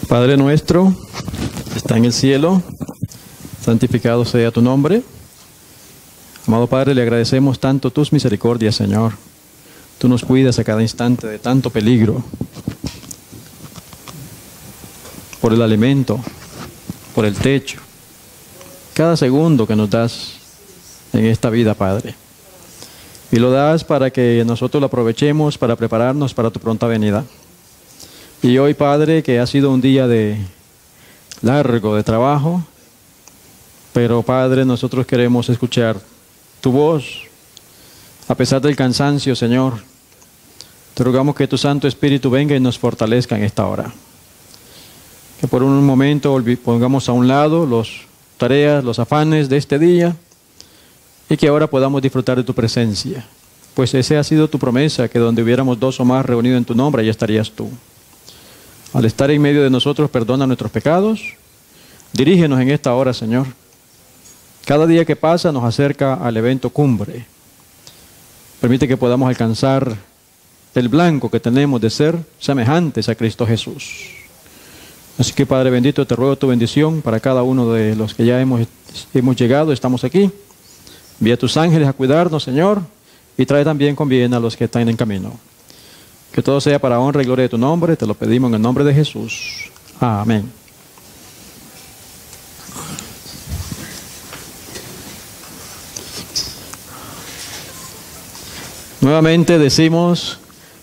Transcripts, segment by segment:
Padre nuestro, que está en el cielo, santificado sea tu nombre. Amado Padre, le agradecemos tanto tus misericordias, Señor. Tú nos cuidas a cada instante de tanto peligro, por el alimento, por el techo, cada segundo que nos das en esta vida, Padre. Y lo das para que nosotros lo aprovechemos para prepararnos para tu pronta venida. Y hoy, Padre, que ha sido un día largo de trabajo, pero, Padre, nosotros queremos escuchar tu voz, a pesar del cansancio, Señor. Te rogamos que tu Santo Espíritu venga y nos fortalezca en esta hora. Que por un momento pongamos a un lado las tareas, los afanes de este día, y que ahora podamos disfrutar de tu presencia. Pues esa ha sido tu promesa, que donde hubiéramos dos o más reunidos en tu nombre, allí estarías tú. Al estar en medio de nosotros, perdona nuestros pecados. Dirígenos en esta hora, Señor. Cada día que pasa nos acerca al evento cumbre. Permite que podamos alcanzar el blanco que tenemos de ser semejantes a Cristo Jesús. Así que, Padre bendito, te ruego tu bendición para cada uno de los que ya hemos llegado, estamos aquí. Envía a tus ángeles a cuidarnos, Señor, y trae también con bien a los que están en camino. Que todo sea para honra y gloria de tu nombre, te lo pedimos en el nombre de Jesús. Amén. Nuevamente decimos,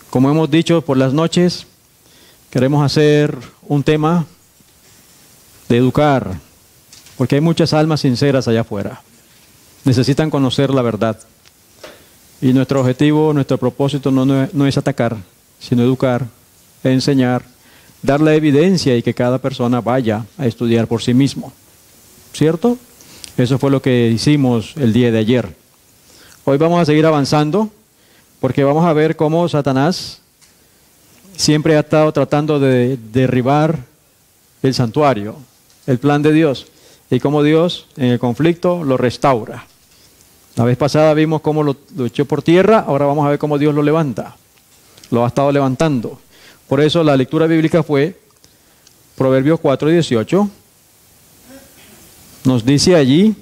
como hemos dicho por las noches, queremos hacer un tema de educar, porque hay muchas almas sinceras allá afuera. Necesitan conocer la verdad. Y nuestro objetivo, nuestro propósito no es atacar, sino educar, enseñar, dar la evidencia y que cada persona vaya a estudiar por sí mismo. ¿Cierto? Eso fue lo que hicimos el día de ayer. Hoy vamos a seguir avanzando, porque vamos a ver cómo Satanás siempre ha estado tratando de derribar el santuario, el plan de Dios, y cómo Dios en el conflicto lo restaura. La vez pasada vimos cómo lo echó por tierra, ahora vamos a ver cómo Dios lo levanta. Lo ha estado levantando. Por eso la lectura bíblica fue Proverbios 4:18. Nos dice allí: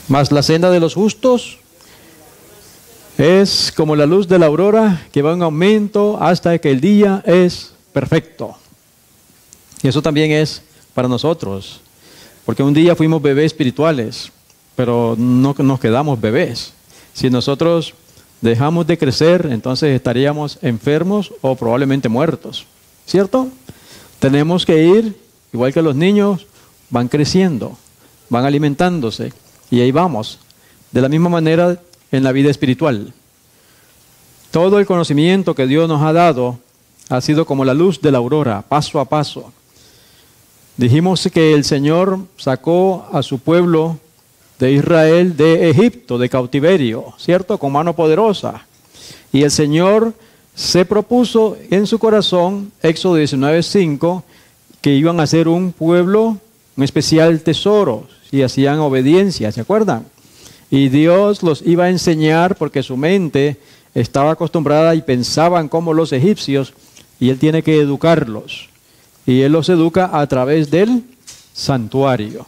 mas la senda de los justos es como la luz de la aurora, que va en aumento hasta que el día es perfecto. Y eso también es para nosotros, porque un día fuimos bebés espirituales, pero no nos quedamos bebés. Si nosotros dejamos de crecer, entonces estaríamos enfermos o probablemente muertos, ¿cierto? Tenemos que ir, igual que los niños, van creciendo, van alimentándose, y ahí vamos. De la misma manera en la vida espiritual. Todo el conocimiento que Dios nos ha dado ha sido como la luz de la aurora, paso a paso. Dijimos que el Señor sacó a su pueblo de Israel de Egipto, de cautiverio, ¿cierto? Con mano poderosa. Y el Señor se propuso en su corazón, Éxodo 19:5, que iban a ser un pueblo, un especial tesoro, si hacían obediencia, ¿se acuerdan? Y Dios los iba a enseñar porque su mente estaba acostumbrada y pensaban como los egipcios, y Él tiene que educarlos. Y Él los educa a través del santuario.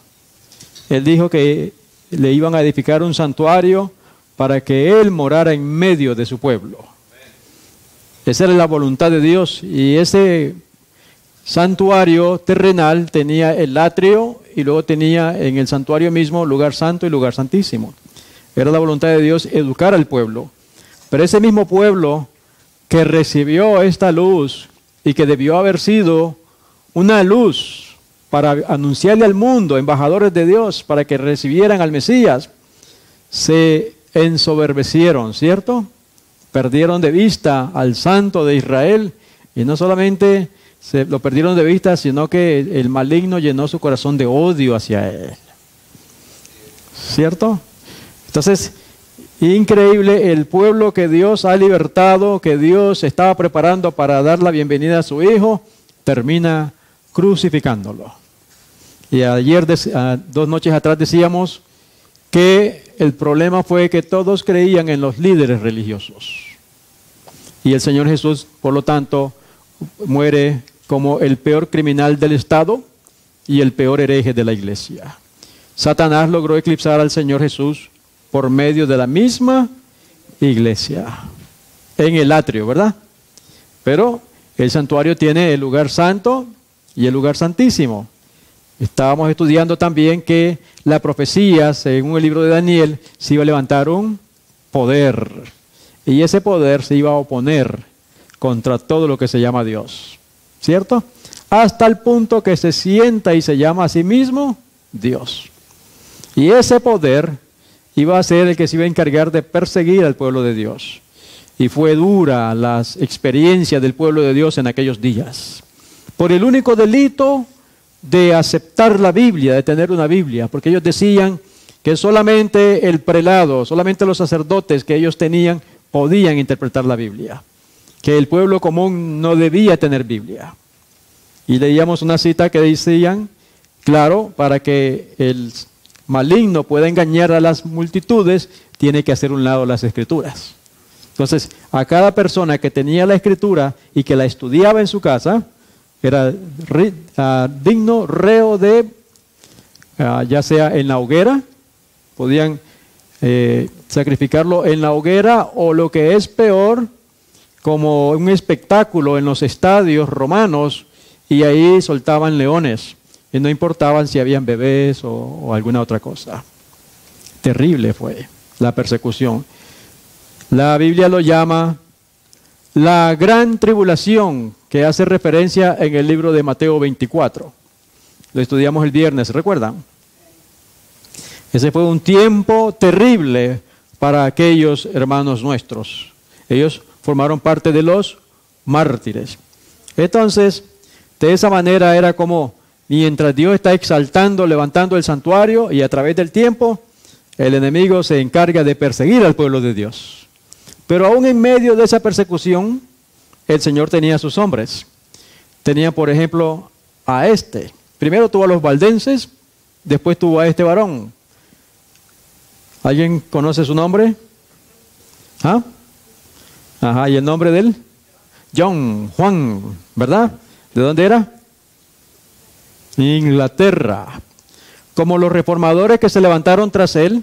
Él dijo que le iban a edificar un santuario para que Él morara en medio de su pueblo. Esa era la voluntad de Dios, y ese santuario terrenal tenía el atrio y luego tenía en el santuario mismo lugar santo y lugar santísimo. Era la voluntad de Dios educar al pueblo. Pero ese mismo pueblo que recibió esta luz y que debió haber sido una luz para anunciarle al mundo, embajadores de Dios, para que recibieran al Mesías, se ensoberbecieron, ¿cierto? Perdieron de vista al Santo de Israel, y no solamente se lo perdieron de vista, sino que el maligno llenó su corazón de odio hacia Él. ¿Cierto? Entonces, increíble, el pueblo que Dios ha libertado, que Dios estaba preparando para dar la bienvenida a su Hijo, termina crucificándolo. Y ayer, 2 noches atrás, decíamos que el problema fue que todos creían en los líderes religiosos. Y el Señor Jesús, por lo tanto, muere como el peor criminal del Estado y el peor hereje de la iglesia. Satanás logró eclipsar al Señor Jesús por medio de la misma iglesia, en el atrio, ¿verdad? Pero el santuario tiene el lugar santo y el lugar santísimo. Estábamos estudiando también que la profecía, según el libro de Daniel, se iba a levantar un poder. Y ese poder se iba a oponer contra todo lo que se llama Dios. ¿Cierto? Hasta el punto que se sienta y se llama a sí mismo Dios. Y ese poder iba a ser el que se iba a encargar de perseguir al pueblo de Dios. Y fue dura las experiencias del pueblo de Dios en aquellos días. Por el único delito de aceptar la Biblia, de tener una Biblia, porque ellos decían que solamente el prelado, solamente los sacerdotes que ellos tenían podían interpretar la Biblia, que el pueblo común no debía tener Biblia. Y leíamos una cita que decían, claro, para que el maligno pueda engañar a las multitudes, tiene que hacer un lado las Escrituras. Entonces, a cada persona que tenía la Escritura y que la estudiaba en su casa, era digno reo de, ya sea en la hoguera, podían sacrificarlo en la hoguera, o lo que es peor, como un espectáculo en los estadios romanos, y ahí soltaban leones, y no importaban si habían bebés o alguna otra cosa. Terrible fue la persecución. La Biblia lo llama la gran tribulación, que hace referencia en el libro de Mateo 24. Lo estudiamos el viernes, ¿recuerdan? Ese fue un tiempo terrible para aquellos hermanos nuestros. Ellos formaron parte de los mártires. Entonces, de esa manera era como, mientras Dios está exaltando, levantando el santuario, y a través del tiempo, el enemigo se encarga de perseguir al pueblo de Dios. Pero aún en medio de esa persecución, el Señor tenía a sus hombres. Tenía, por ejemplo, a este. Primero tuvo a los valdenses, después tuvo a este varón. ¿Alguien conoce su nombre? ¿Ah? Ajá, ¿y el nombre de él? Juan, ¿verdad? ¿De dónde era? Inglaterra. Como los reformadores que se levantaron tras él,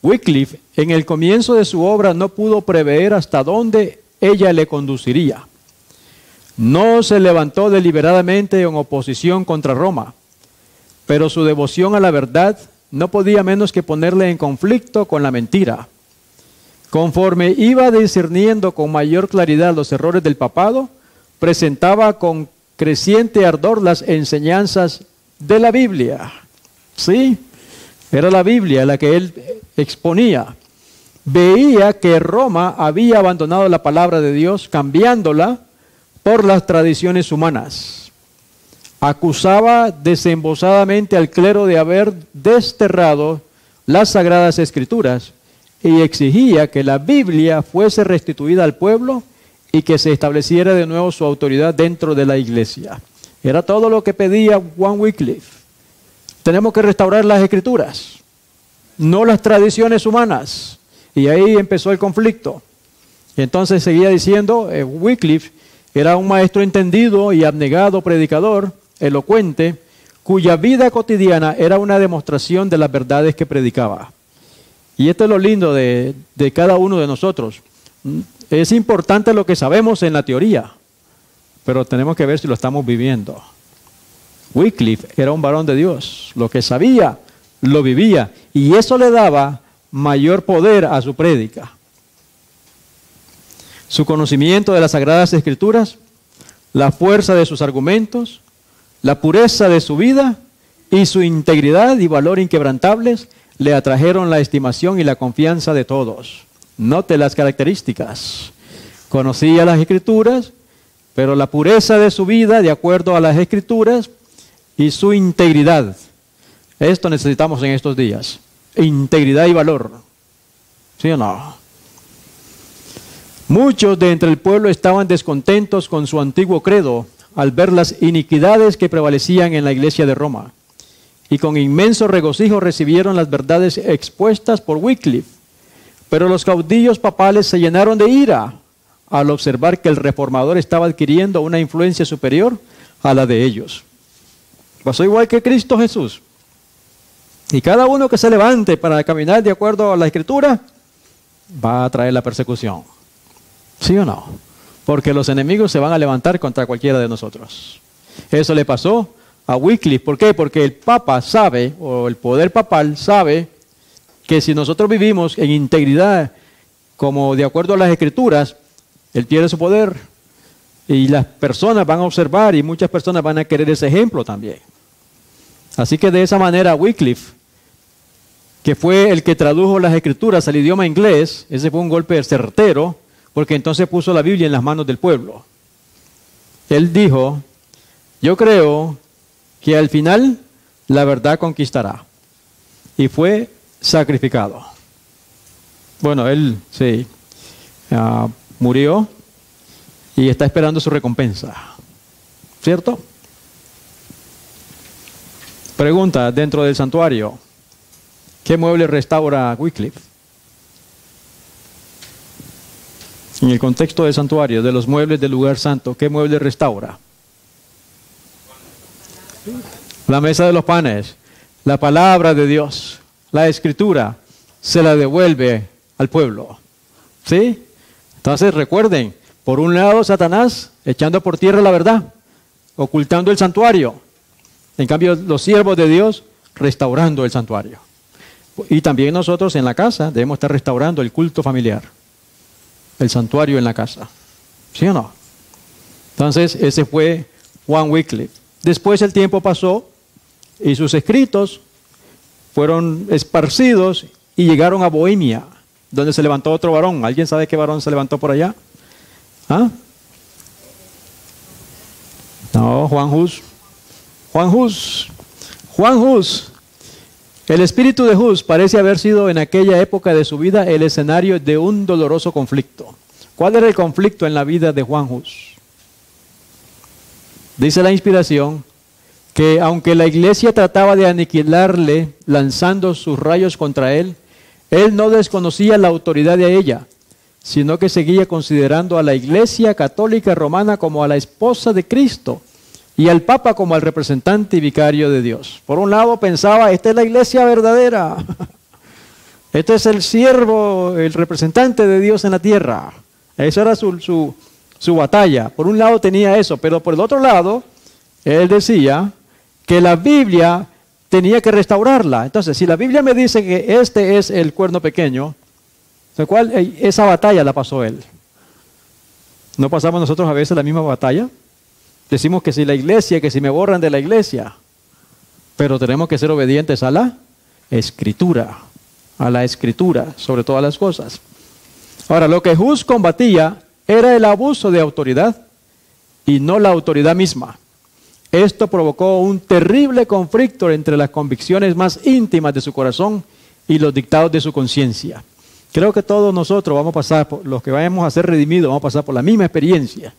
Wycliffe, en el comienzo de su obra, no pudo prever hasta dónde ella le conduciría. No se levantó deliberadamente en oposición contra Roma, pero su devoción a la verdad no podía menos que ponerle en conflicto con la mentira. Conforme iba discerniendo con mayor claridad los errores del papado, presentaba con creciente ardor las enseñanzas de la Biblia. Sí, era la Biblia la que él exponía. Veía que Roma había abandonado la palabra de Dios, cambiándola por las tradiciones humanas. Acusaba desembosadamente al clero de haber desterrado las sagradas escrituras y exigía que la Biblia fuese restituida al pueblo y que se estableciera de nuevo su autoridad dentro de la iglesia. Era todo lo que pedía Juan Wycliffe. Tenemos que restaurar las escrituras, no las tradiciones humanas. Y ahí empezó el conflicto. Y entonces seguía diciendo, Wycliffe era un maestro entendido y abnegado predicador, elocuente, cuya vida cotidiana era una demostración de las verdades que predicaba. Y esto es lo lindo de cada uno de nosotros. Es importante lo que sabemos en la teoría, pero tenemos que ver si lo estamos viviendo. Wycliffe era un varón de Dios. Lo que sabía, lo vivía. Y eso le daba mayor poder a su prédica. Su conocimiento de las Sagradas Escrituras, la fuerza de sus argumentos, la pureza de su vida y su integridad y valor inquebrantables le atrajeron la estimación y la confianza de todos. Note las características. Conocía las Escrituras, pero la pureza de su vida de acuerdo a las Escrituras y su integridad. Esto necesitamos en estos días. Integridad y valor. ¿Sí o no? Muchos de entre el pueblo estaban descontentos con su antiguo credo al ver las iniquidades que prevalecían en la iglesia de Roma, y con inmenso regocijo recibieron las verdades expuestas por Wycliffe. Pero los caudillos papales se llenaron de ira al observar que el reformador estaba adquiriendo una influencia superior a la de ellos. Pasó igual que Cristo Jesús. Y cada uno que se levante para caminar de acuerdo a la Escritura va a traer la persecución. ¿Sí o no? Porque los enemigos se van a levantar contra cualquiera de nosotros. Eso le pasó a Wycliffe. ¿Por qué? Porque el Papa sabe, o el poder papal sabe, que si nosotros vivimos en integridad, como de acuerdo a las Escrituras, Él tiene su poder. Y las personas van a observar y muchas personas van a querer ese ejemplo también. Así que de esa manera Wycliffe, que fue el que tradujo las Escrituras al idioma inglés, ese fue un golpe certero, porque entonces puso la Biblia en las manos del pueblo. Él dijo, yo creo que al final la verdad conquistará. Y fue sacrificado. Bueno, él sí, murió y está esperando su recompensa. ¿Cierto? Pregunta, dentro del santuario, ¿qué mueble restaura Wycliffe? En el contexto del santuario, de los muebles del lugar santo, ¿qué mueble restaura? La mesa de los panes, la palabra de Dios, la Escritura, se la devuelve al pueblo. ¿Sí? Entonces recuerden, por un lado Satanás echando por tierra la verdad, ocultando el santuario. En cambio, los siervos de Dios restaurando el santuario. Y también nosotros en la casa debemos estar restaurando el culto familiar, el santuario en la casa. ¿Sí o no? Entonces, ese fue Juan Wycliffe. Después el tiempo pasó y sus escritos fueron esparcidos y llegaron a Bohemia, donde se levantó otro varón. ¿Alguien sabe qué varón se levantó por allá? ¿Ah? No, Juan Hus. Juan Hus. Juan Hus. El espíritu de Hus parece haber sido en aquella época de su vida el escenario de un doloroso conflicto. ¿Cuál era el conflicto en la vida de Juan Hus? Dice la inspiración que aunque la iglesia trataba de aniquilarle lanzando sus rayos contra él, él no desconocía la autoridad de ella, sino que seguía considerando a la iglesia católica romana como a la esposa de Cristo y al Papa como al representante y vicario de Dios. Por un lado pensaba, esta es la iglesia verdadera, este es el siervo, el representante de Dios en la tierra. Esa era su batalla. Por un lado tenía eso, pero por el otro lado, él decía que la Biblia tenía que restaurarla. Entonces, si la Biblia me dice que este es el cuerno pequeño, esa batalla la pasó él. ¿No pasamos nosotros a veces la misma batalla? Decimos que si la iglesia, que si me borran de la iglesia, pero tenemos que ser obedientes a la Escritura, sobre todas las cosas. Ahora, lo que Hus combatía era el abuso de autoridad y no la autoridad misma. Esto provocó un terrible conflicto entre las convicciones más íntimas de su corazón y los dictados de su conciencia. Creo que todos nosotros vamos a pasar, los que vayamos a ser redimidos, vamos a pasar por la misma experiencia.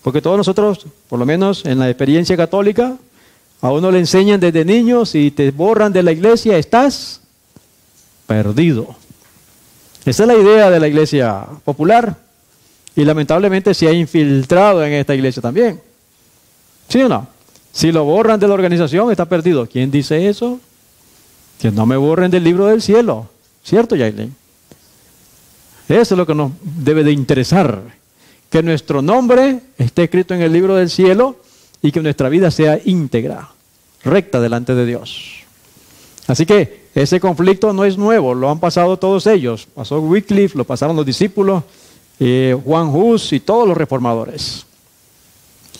Porque todos nosotros, por lo menos en la experiencia católica, a uno le enseñan desde niños, si te borran de la iglesia, estás perdido. Esa es la idea de la iglesia popular. Y lamentablemente se ha infiltrado en esta iglesia también. ¿Sí o no? Si lo borran de la organización, está perdido. ¿Quién dice eso? Que no me borren del libro del cielo. ¿Cierto, Yailin? Eso es lo que nos debe de interesar. Que nuestro nombre esté escrito en el libro del cielo y que nuestra vida sea íntegra, recta delante de Dios. Así que ese conflicto no es nuevo, lo han pasado todos ellos. Pasó Wycliffe, lo pasaron los discípulos, Juan Hus y todos los reformadores.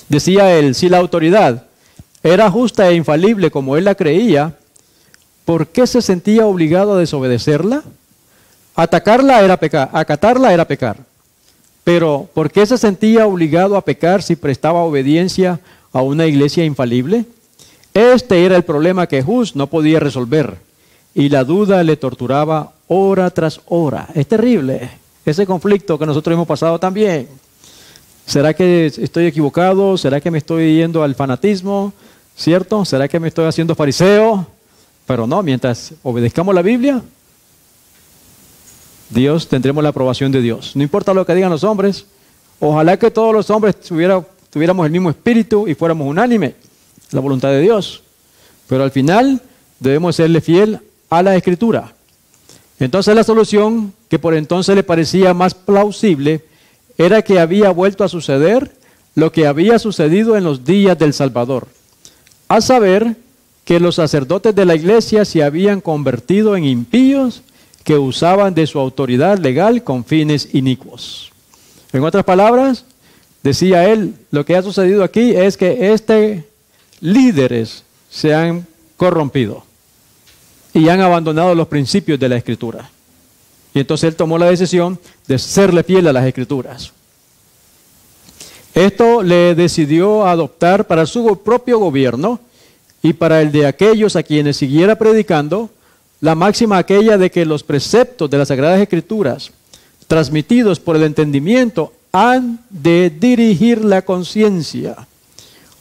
Decía él, si la autoridad era justa e infalible como él la creía, ¿por qué se sentía obligado a desobedecerla? Atacarla era pecar, acatarla era pecar. Pero, ¿por qué se sentía obligado a pecar si prestaba obediencia a una iglesia infalible? Este era el problema que Hus no podía resolver y la duda le torturaba hora tras hora. Es terrible ese conflicto que nosotros hemos pasado también. ¿Será que estoy equivocado? ¿Será que me estoy yendo al fanatismo? ¿Cierto? ¿Será que me estoy haciendo fariseo? Pero no, mientras obedezcamos la Biblia, tendremos la aprobación de Dios. No importa lo que digan los hombres, Ojalá que todos los hombres tuviéramos el mismo espíritu y fuéramos unánime, la voluntad de Dios. Pero al final debemos serle fiel a la Escritura. Entonces la solución, que por entonces le parecía más plausible, era que había vuelto a suceder lo que había sucedido en los días del Salvador, a saber que los sacerdotes de la iglesia se habían convertido en impíos que usaban de su autoridad legal con fines inicuos. En otras palabras, decía él, lo que ha sucedido aquí es que líderes se han corrompido y han abandonado los principios de la Escritura. Y entonces él tomó la decisión de serle fiel a las Escrituras. Esto le decidió adoptar para su propio gobierno y para el de aquellos a quienes siguiera predicando la máxima aquella de que los preceptos de las Sagradas Escrituras, transmitidos por el entendimiento, han de dirigir la conciencia.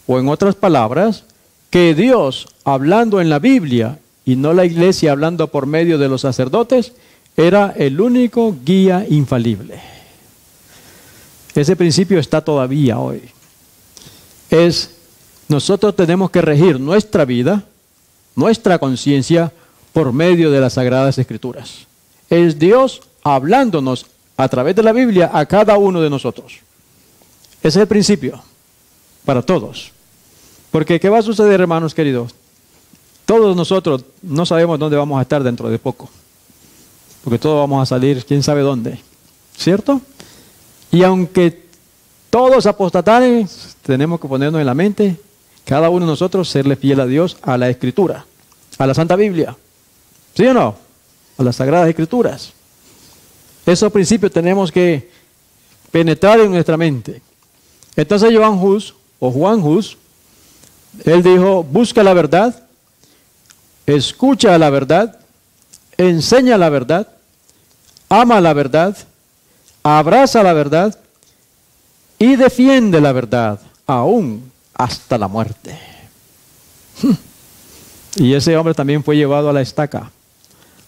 O en otras palabras, que Dios, hablando en la Biblia y no la iglesia hablando por medio de los sacerdotes, era el único guía infalible. Ese principio está todavía hoy. Nosotros tenemos que regir nuestra vida, nuestra conciencia, por medio de las Sagradas Escrituras. Es Dios hablándonos a través de la Biblia a cada uno de nosotros. Ese es el principio para todos. Porque ¿qué va a suceder, hermanos queridos? Todos nosotros no sabemos dónde vamos a estar dentro de poco. Porque todos vamos a salir quién sabe dónde. ¿Cierto? Y aunque todos apostataren, tenemos que ponernos en la mente, cada uno de nosotros, serle fiel a Dios, a la Escritura, a la Santa Biblia. ¿Sí o no? A las Sagradas Escrituras. Esos principios tenemos que penetrar en nuestra mente. Entonces Juan Hus, él dijo, busca la verdad, escucha la verdad, enseña la verdad, ama la verdad, abraza la verdad y defiende la verdad, aún hasta la muerte. Y ese hombre también fue llevado a la estaca,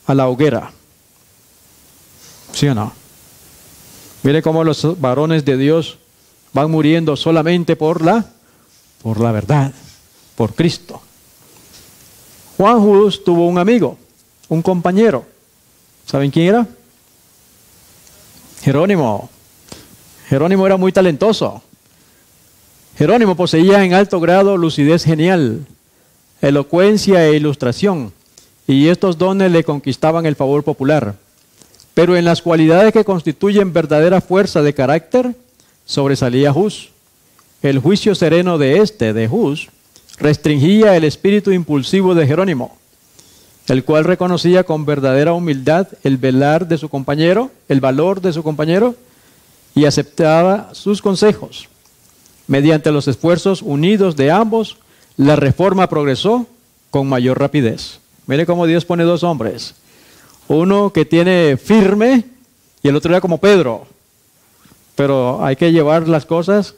a la hoguera. ¿Sí o no? Mire cómo los varones de Dios van muriendo solamente por la verdad, por Cristo. Juan Hus tuvo un amigo, un compañero. ¿Saben quién era? Jerónimo. Jerónimo era muy talentoso. Jerónimo poseía en alto grado lucidez genial, elocuencia e ilustración, y estos dones le conquistaban el favor popular. Pero en las cualidades que constituyen verdadera fuerza de carácter, sobresalía Hus. El juicio sereno de Hus, restringía el espíritu impulsivo de Jerónimo, el cual reconocía con verdadera humildad el valor de su compañero, y aceptaba sus consejos. Mediante los esfuerzos unidos de ambos, la reforma progresó con mayor rapidez. Mire cómo Dios pone dos hombres. Uno que tiene firme y el otro era como Pedro. Pero hay que llevar las cosas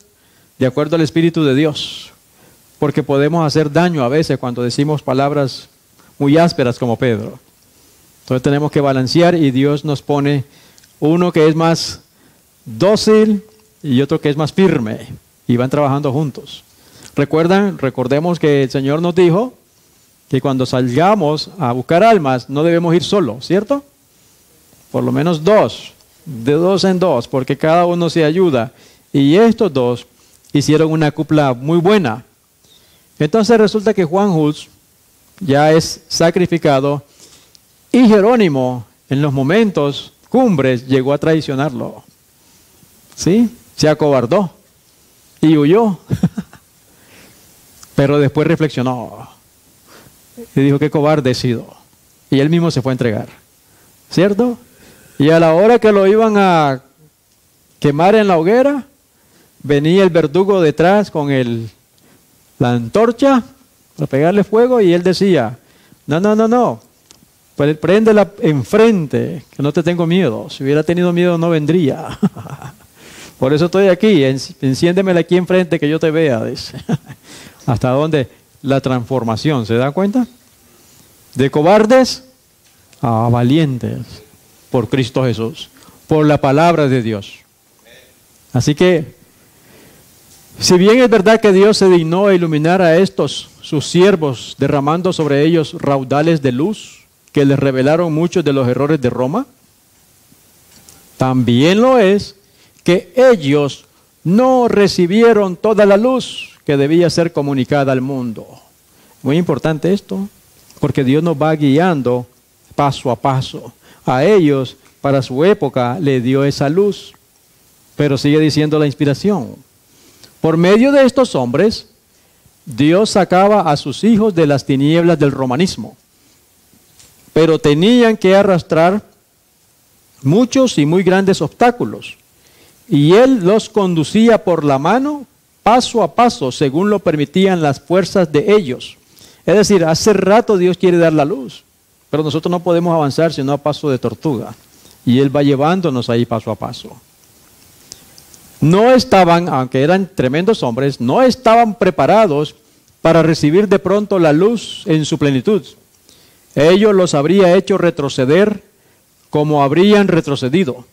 de acuerdo al Espíritu de Dios. Porque podemos hacer daño a veces cuando decimos palabras muy ásperas como Pedro. Entonces tenemos que balancear y Dios nos pone uno que es más dócil y otro que es más firme. Y van trabajando juntos. Recordemos que el Señor nos dijo que cuando salgamos a buscar almas no debemos ir solos, ¿cierto? Por lo menos dos, de dos en dos, porque cada uno se ayuda. Y estos dos hicieron una cupla muy buena. Entonces resulta que Juan Hus ya es sacrificado y Jerónimo en los momentos cumbres llegó a traicionarlo. ¿Sí? Se acobardó y huyó. Pero después reflexionó y dijo, qué cobarde he sido. Y él mismo se fue a entregar. ¿Cierto? Y a la hora que lo iban a quemar en la hoguera, venía el verdugo detrás con la antorcha para pegarle fuego y él decía, no, préndela enfrente, que no te tengo miedo. Si hubiera tenido miedo no vendría. Por eso estoy aquí, enciéndemela aquí enfrente que yo te vea. Dice. ¿Hasta dónde? La transformación, ¿se dan cuenta? De cobardes a valientes por Cristo Jesús, por la palabra de Dios. Así que, si bien es verdad que Dios se dignó a iluminar a estos, sus siervos, derramando sobre ellos raudales de luz que les revelaron muchos de los errores de Roma, también lo es que ellos no recibieron toda la luz que debía ser comunicada al mundo. Muy importante esto, porque Dios nos va guiando paso a paso. A ellos, para su época, le dio esa luz, pero sigue diciendo la inspiración. Por medio de estos hombres, Dios sacaba a sus hijos de las tinieblas del romanismo, pero tenían que arrastrar muchos y muy grandes obstáculos, y Él los conducía por la mano, paso a paso, según lo permitían las fuerzas de ellos. Es decir, hace rato Dios quiere dar la luz, pero nosotros no podemos avanzar sino a paso de tortuga, y Él va llevándonos ahí paso a paso. No estaban, aunque eran tremendos hombres, no estaban preparados para recibir de pronto la luz en su plenitud. Ellos los habría hecho retroceder como habrían retrocedido.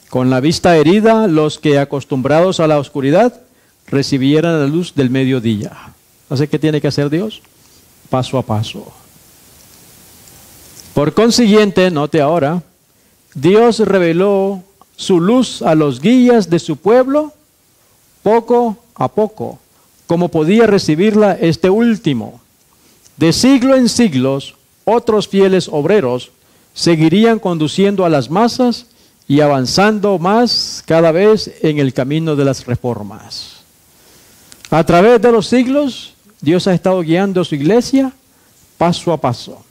Con la vista herida, los que acostumbrados a la oscuridad recibieran la luz del mediodía. Así que tiene que hacer Dios paso a paso. Por consiguiente, note ahora, Dios reveló su luz a los guías de su pueblo poco a poco, como podía recibirla este último. De siglo en siglos, otros fieles obreros seguirían conduciendo a las masas y avanzando más cada vez en el camino de las reformas. A través de los siglos, Dios ha estado guiando a su iglesia paso a paso.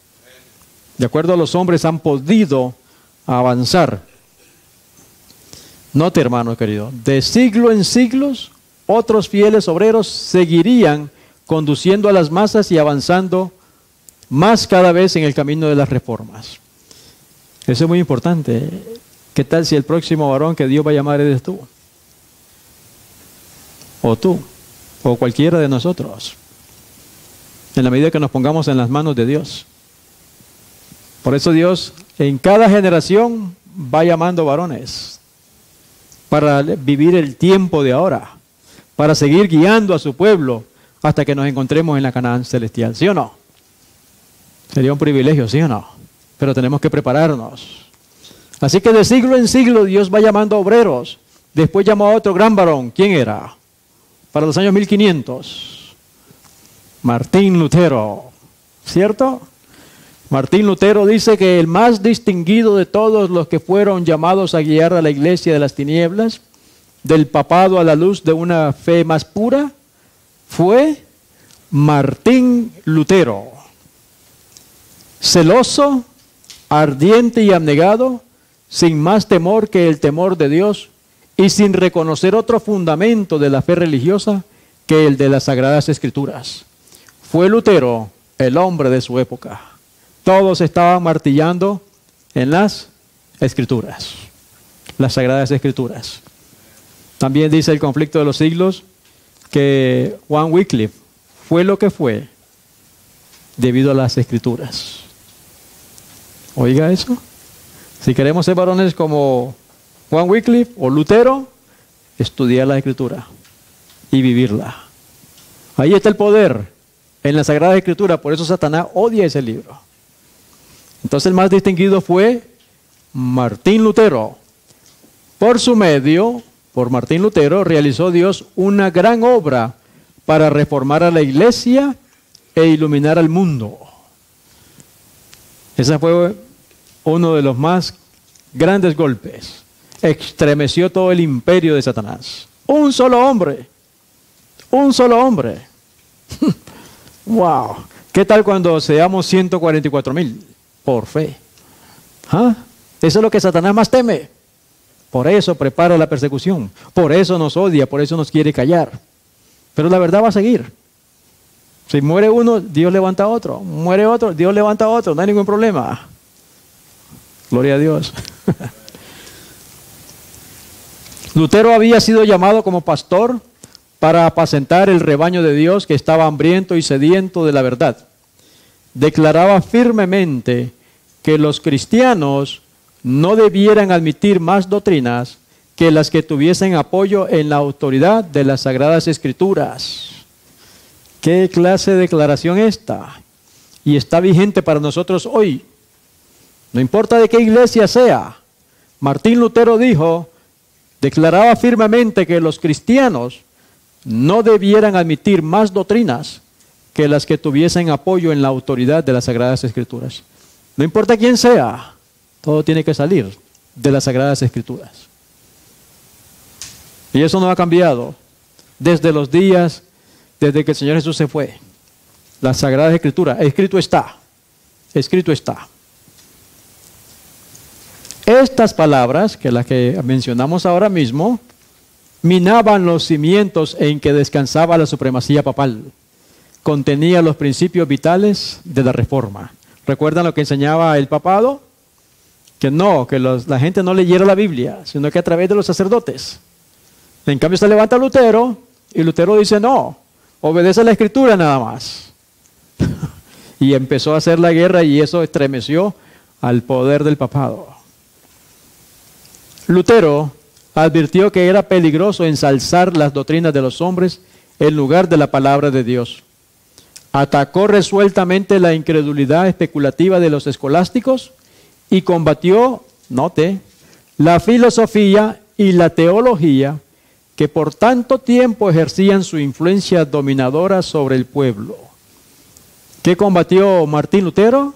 De acuerdo a los hombres han podido avanzar. Note, hermano querido, de siglo en siglos, otros fieles obreros seguirían conduciendo a las masas y avanzando más cada vez en el camino de las reformas. Eso es muy importante. ¿Qué tal si el próximo varón que Dios va a llamar eres tú? O tú, o cualquiera de nosotros. En la medida que nos pongamos en las manos de Dios. Por eso Dios en cada generación va llamando varones para vivir el tiempo de ahora, para seguir guiando a su pueblo hasta que nos encontremos en la Canaán celestial, ¿sí o no? Sería un privilegio, ¿sí o no? Pero tenemos que prepararnos. Así que de siglo en siglo Dios va llamando a obreros. Después llamó a otro gran varón. ¿Quién era? Para los años 1500. Martín Lutero. ¿Cierto? Martín Lutero dice que el más distinguido de todos los que fueron llamados a guiar a la iglesia de las tinieblas, del papado a la luz de una fe más pura, fue Martín Lutero. Celoso, ardiente y abnegado, sin más temor que el temor de Dios y sin reconocer otro fundamento de la fe religiosa que el de las Sagradas Escrituras. Fue Lutero el hombre de su época. Todos estaban martillando en las Escrituras, las Sagradas Escrituras. También dice el conflicto de los siglos que Juan Wycliffe fue lo que fue debido a las Escrituras. Oiga eso. Si queremos ser varones como Juan Wycliffe o Lutero, estudiar la Escritura y vivirla. Ahí está el poder en la Sagrada Escritura. Por eso Satanás odia ese libro. Entonces el más distinguido fue Martín Lutero. Por su medio, por Martín Lutero, realizó Dios una gran obra para reformar a la iglesia e iluminar al mundo. Ese fue uno de los más grandes golpes. Estremeció todo el imperio de Satanás. Un solo hombre. Un solo hombre. ¡Wow! ¿Qué tal cuando seamos 144,000? Por fe. ¿Ah? Eso es lo que Satanás más teme. Por eso prepara la persecución. Por eso nos odia, por eso nos quiere callar. Pero la verdad va a seguir. Si muere uno, Dios levanta a otro. Muere otro, Dios levanta a otro. No hay ningún problema. Gloria a Dios. Lutero había sido llamado como pastor para apacentar el rebaño de Dios que estaba hambriento y sediento de la verdad. Declaraba firmemente que los cristianos no debieran admitir más doctrinas que las que tuviesen apoyo en la autoridad de las Sagradas Escrituras. ¿Qué clase de declaración esta? Y está vigente para nosotros hoy. No importa de qué iglesia sea. Martín Lutero dijo, declaraba firmemente que los cristianos no debieran admitir más doctrinas que las que tuviesen apoyo en la autoridad de las Sagradas Escrituras. No importa quién sea, todo tiene que salir de las Sagradas Escrituras. Y eso no ha cambiado desde los días, desde que el Señor Jesús se fue. Las Sagradas Escrituras, escrito está, escrito está. Estas palabras, que las que mencionamos ahora mismo, minaban los cimientos en que descansaba la supremacía papal. Contenía los principios vitales de la Reforma. ¿Recuerdan lo que enseñaba el papado? Que no, que la gente no leyera la Biblia, sino que a través de los sacerdotes. En cambio se levanta Lutero, y Lutero dice no, obedece a la Escritura nada más. Y empezó a hacer la guerra y eso estremeció al poder del papado. Lutero advirtió que era peligroso ensalzar las doctrinas de los hombres en lugar de la palabra de Dios. Atacó resueltamente la incredulidad especulativa de los escolásticos y combatió, note, la filosofía y la teología que por tanto tiempo ejercían su influencia dominadora sobre el pueblo. ¿Qué combatió Martín Lutero?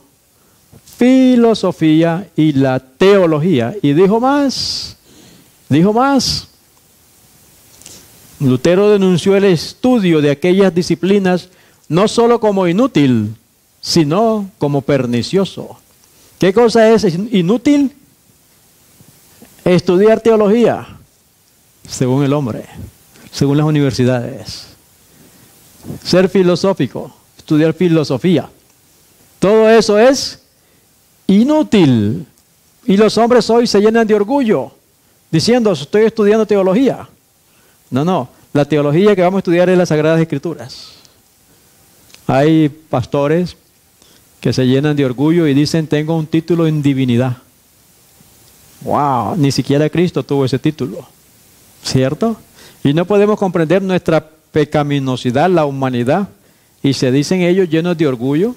Filosofía y la teología. Y dijo más. Lutero denunció el estudio de aquellas disciplinas no solo como inútil, sino como pernicioso. ¿Qué cosa es inútil? Estudiar teología, según el hombre, según las universidades. Ser filosófico, estudiar filosofía. Todo eso es inútil. Y los hombres hoy se llenan de orgullo, diciendo, estoy estudiando teología. No, la teología que vamos a estudiar es las Sagradas Escrituras. Hay pastores que se llenan de orgullo y dicen, tengo un título en divinidad. ¡Wow! Ni siquiera Cristo tuvo ese título, ¿cierto? Y no podemos comprender nuestra pecaminosidad, la humanidad, y se dicen ellos llenos de orgullo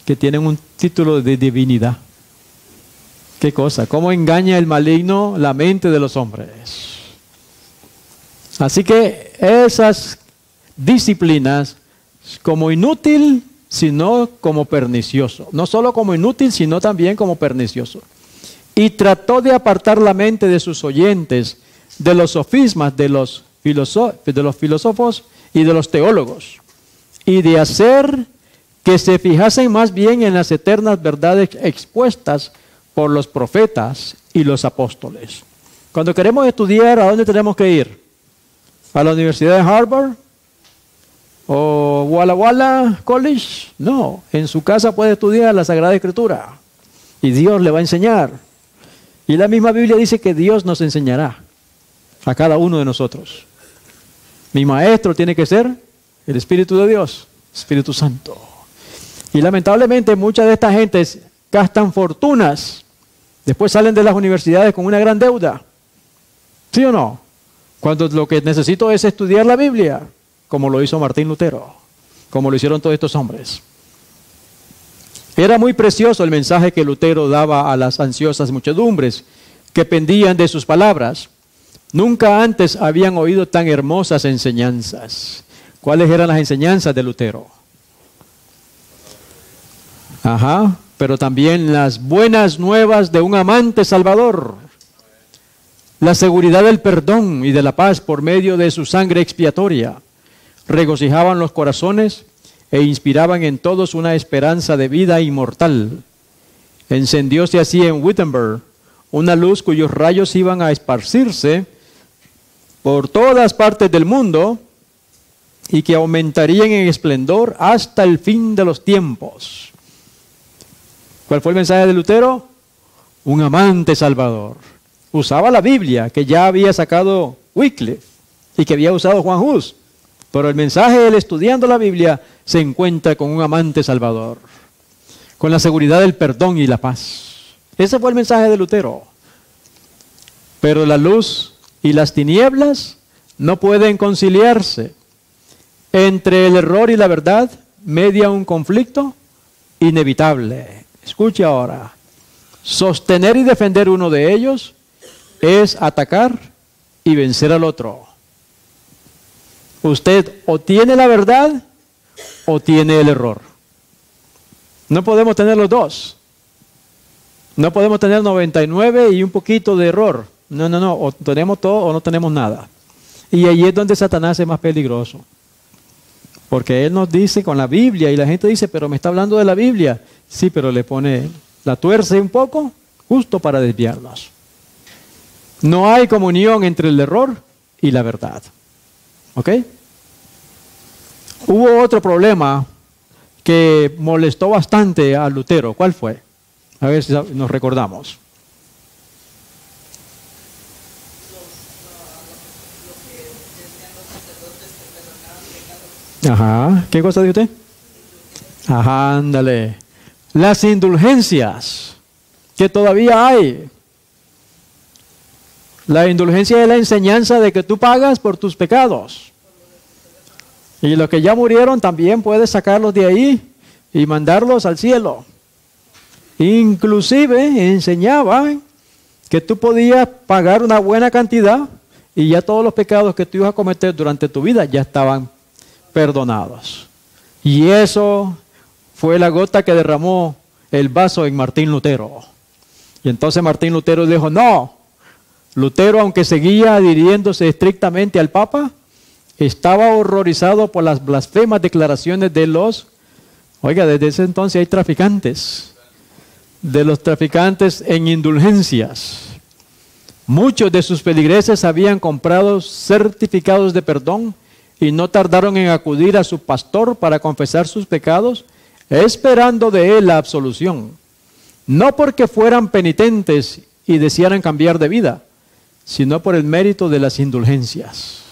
que tienen un título de divinidad. ¿Qué cosa? ¿Cómo engaña el maligno la mente de los hombres? Así que esas disciplinas, como inútil, sino como pernicioso. No solo como inútil, sino también como pernicioso. Y trató de apartar la mente de sus oyentes de los sofismas de los filósofos y de los teólogos, y de hacer que se fijasen más bien en las eternas verdades expuestas por los profetas y los apóstoles. Cuando queremos estudiar, ¿a dónde tenemos que ir? ¿A la Universidad de Harvard? ¿O Walla Walla College? No, en su casa puede estudiar la Sagrada Escritura y Dios le va a enseñar. Y la misma Biblia dice que Dios nos enseñará a cada uno de nosotros. Mi maestro tiene que ser el Espíritu de Dios, Espíritu Santo. Y lamentablemente muchas de estas gentes gastan fortunas, después salen de las universidades con una gran deuda. ¿Sí o no? Cuando lo que necesito es estudiar la Biblia, como lo hizo Martín Lutero, como lo hicieron todos estos hombres. Era muy precioso el mensaje que Lutero daba a las ansiosas muchedumbres que pendían de sus palabras. Nunca antes habían oído tan hermosas enseñanzas. ¿Cuáles eran las enseñanzas de Lutero? Pero también las buenas nuevas de un amante salvador. La seguridad del perdón y de la paz por medio de su sangre expiatoria. Regocijaban los corazones e inspiraban en todos una esperanza de vida inmortal. Encendióse así en Wittenberg una luz cuyos rayos iban a esparcirse por todas partes del mundo y que aumentarían en esplendor hasta el fin de los tiempos. ¿Cuál fue el mensaje de Lutero? Un amante salvador. Usaba la Biblia que ya había sacado Wycliffe y que había usado Juan Hus. Pero el mensaje de él estudiando la Biblia se encuentra con un amante salvador, con la seguridad del perdón y la paz. Ese fue el mensaje de Lutero. Pero la luz y las tinieblas no pueden conciliarse. Entre el error y la verdad media un conflicto inevitable. Escuche ahora. Sostener y defender uno de ellos es atacar y vencer al otro. Usted o tiene la verdad o tiene el error. No podemos tener los dos. No podemos tener 99 y un poquito de error. No. O tenemos todo o no tenemos nada. Y ahí es donde Satanás es más peligroso. Porque él nos dice con la Biblia y la gente dice, pero me está hablando de la Biblia. Sí, pero le pone, la tuerce un poco justo para desviarnos. No hay comunión entre el error y la verdad. ¿Ok? Hubo otro problema que molestó bastante a Lutero. ¿Cuál fue? A ver si nos recordamos. Ajá. ¿Qué cosa dice usted? Ajá, ándale. Las indulgencias que todavía hay. La indulgencia es la enseñanza de que tú pagas por tus pecados. Y los que ya murieron también puedes sacarlos de ahí y mandarlos al cielo. Inclusive enseñaba que tú podías pagar una buena cantidad y ya todos los pecados que tú ibas a cometer durante tu vida ya estaban perdonados. Y eso fue la gota que derramó el vaso en Martín Lutero. Y entonces Martín Lutero dijo, no. Lutero, aunque seguía adhiriéndose estrictamente al Papa, estaba horrorizado por las blasfemas declaraciones de los, oiga, desde ese entonces hay traficantes, de los traficantes en indulgencias. Muchos de sus feligreses habían comprado certificados de perdón y no tardaron en acudir a su pastor para confesar sus pecados, esperando de él la absolución. No porque fueran penitentes y desearan cambiar de vida, sino por el mérito de las indulgencias.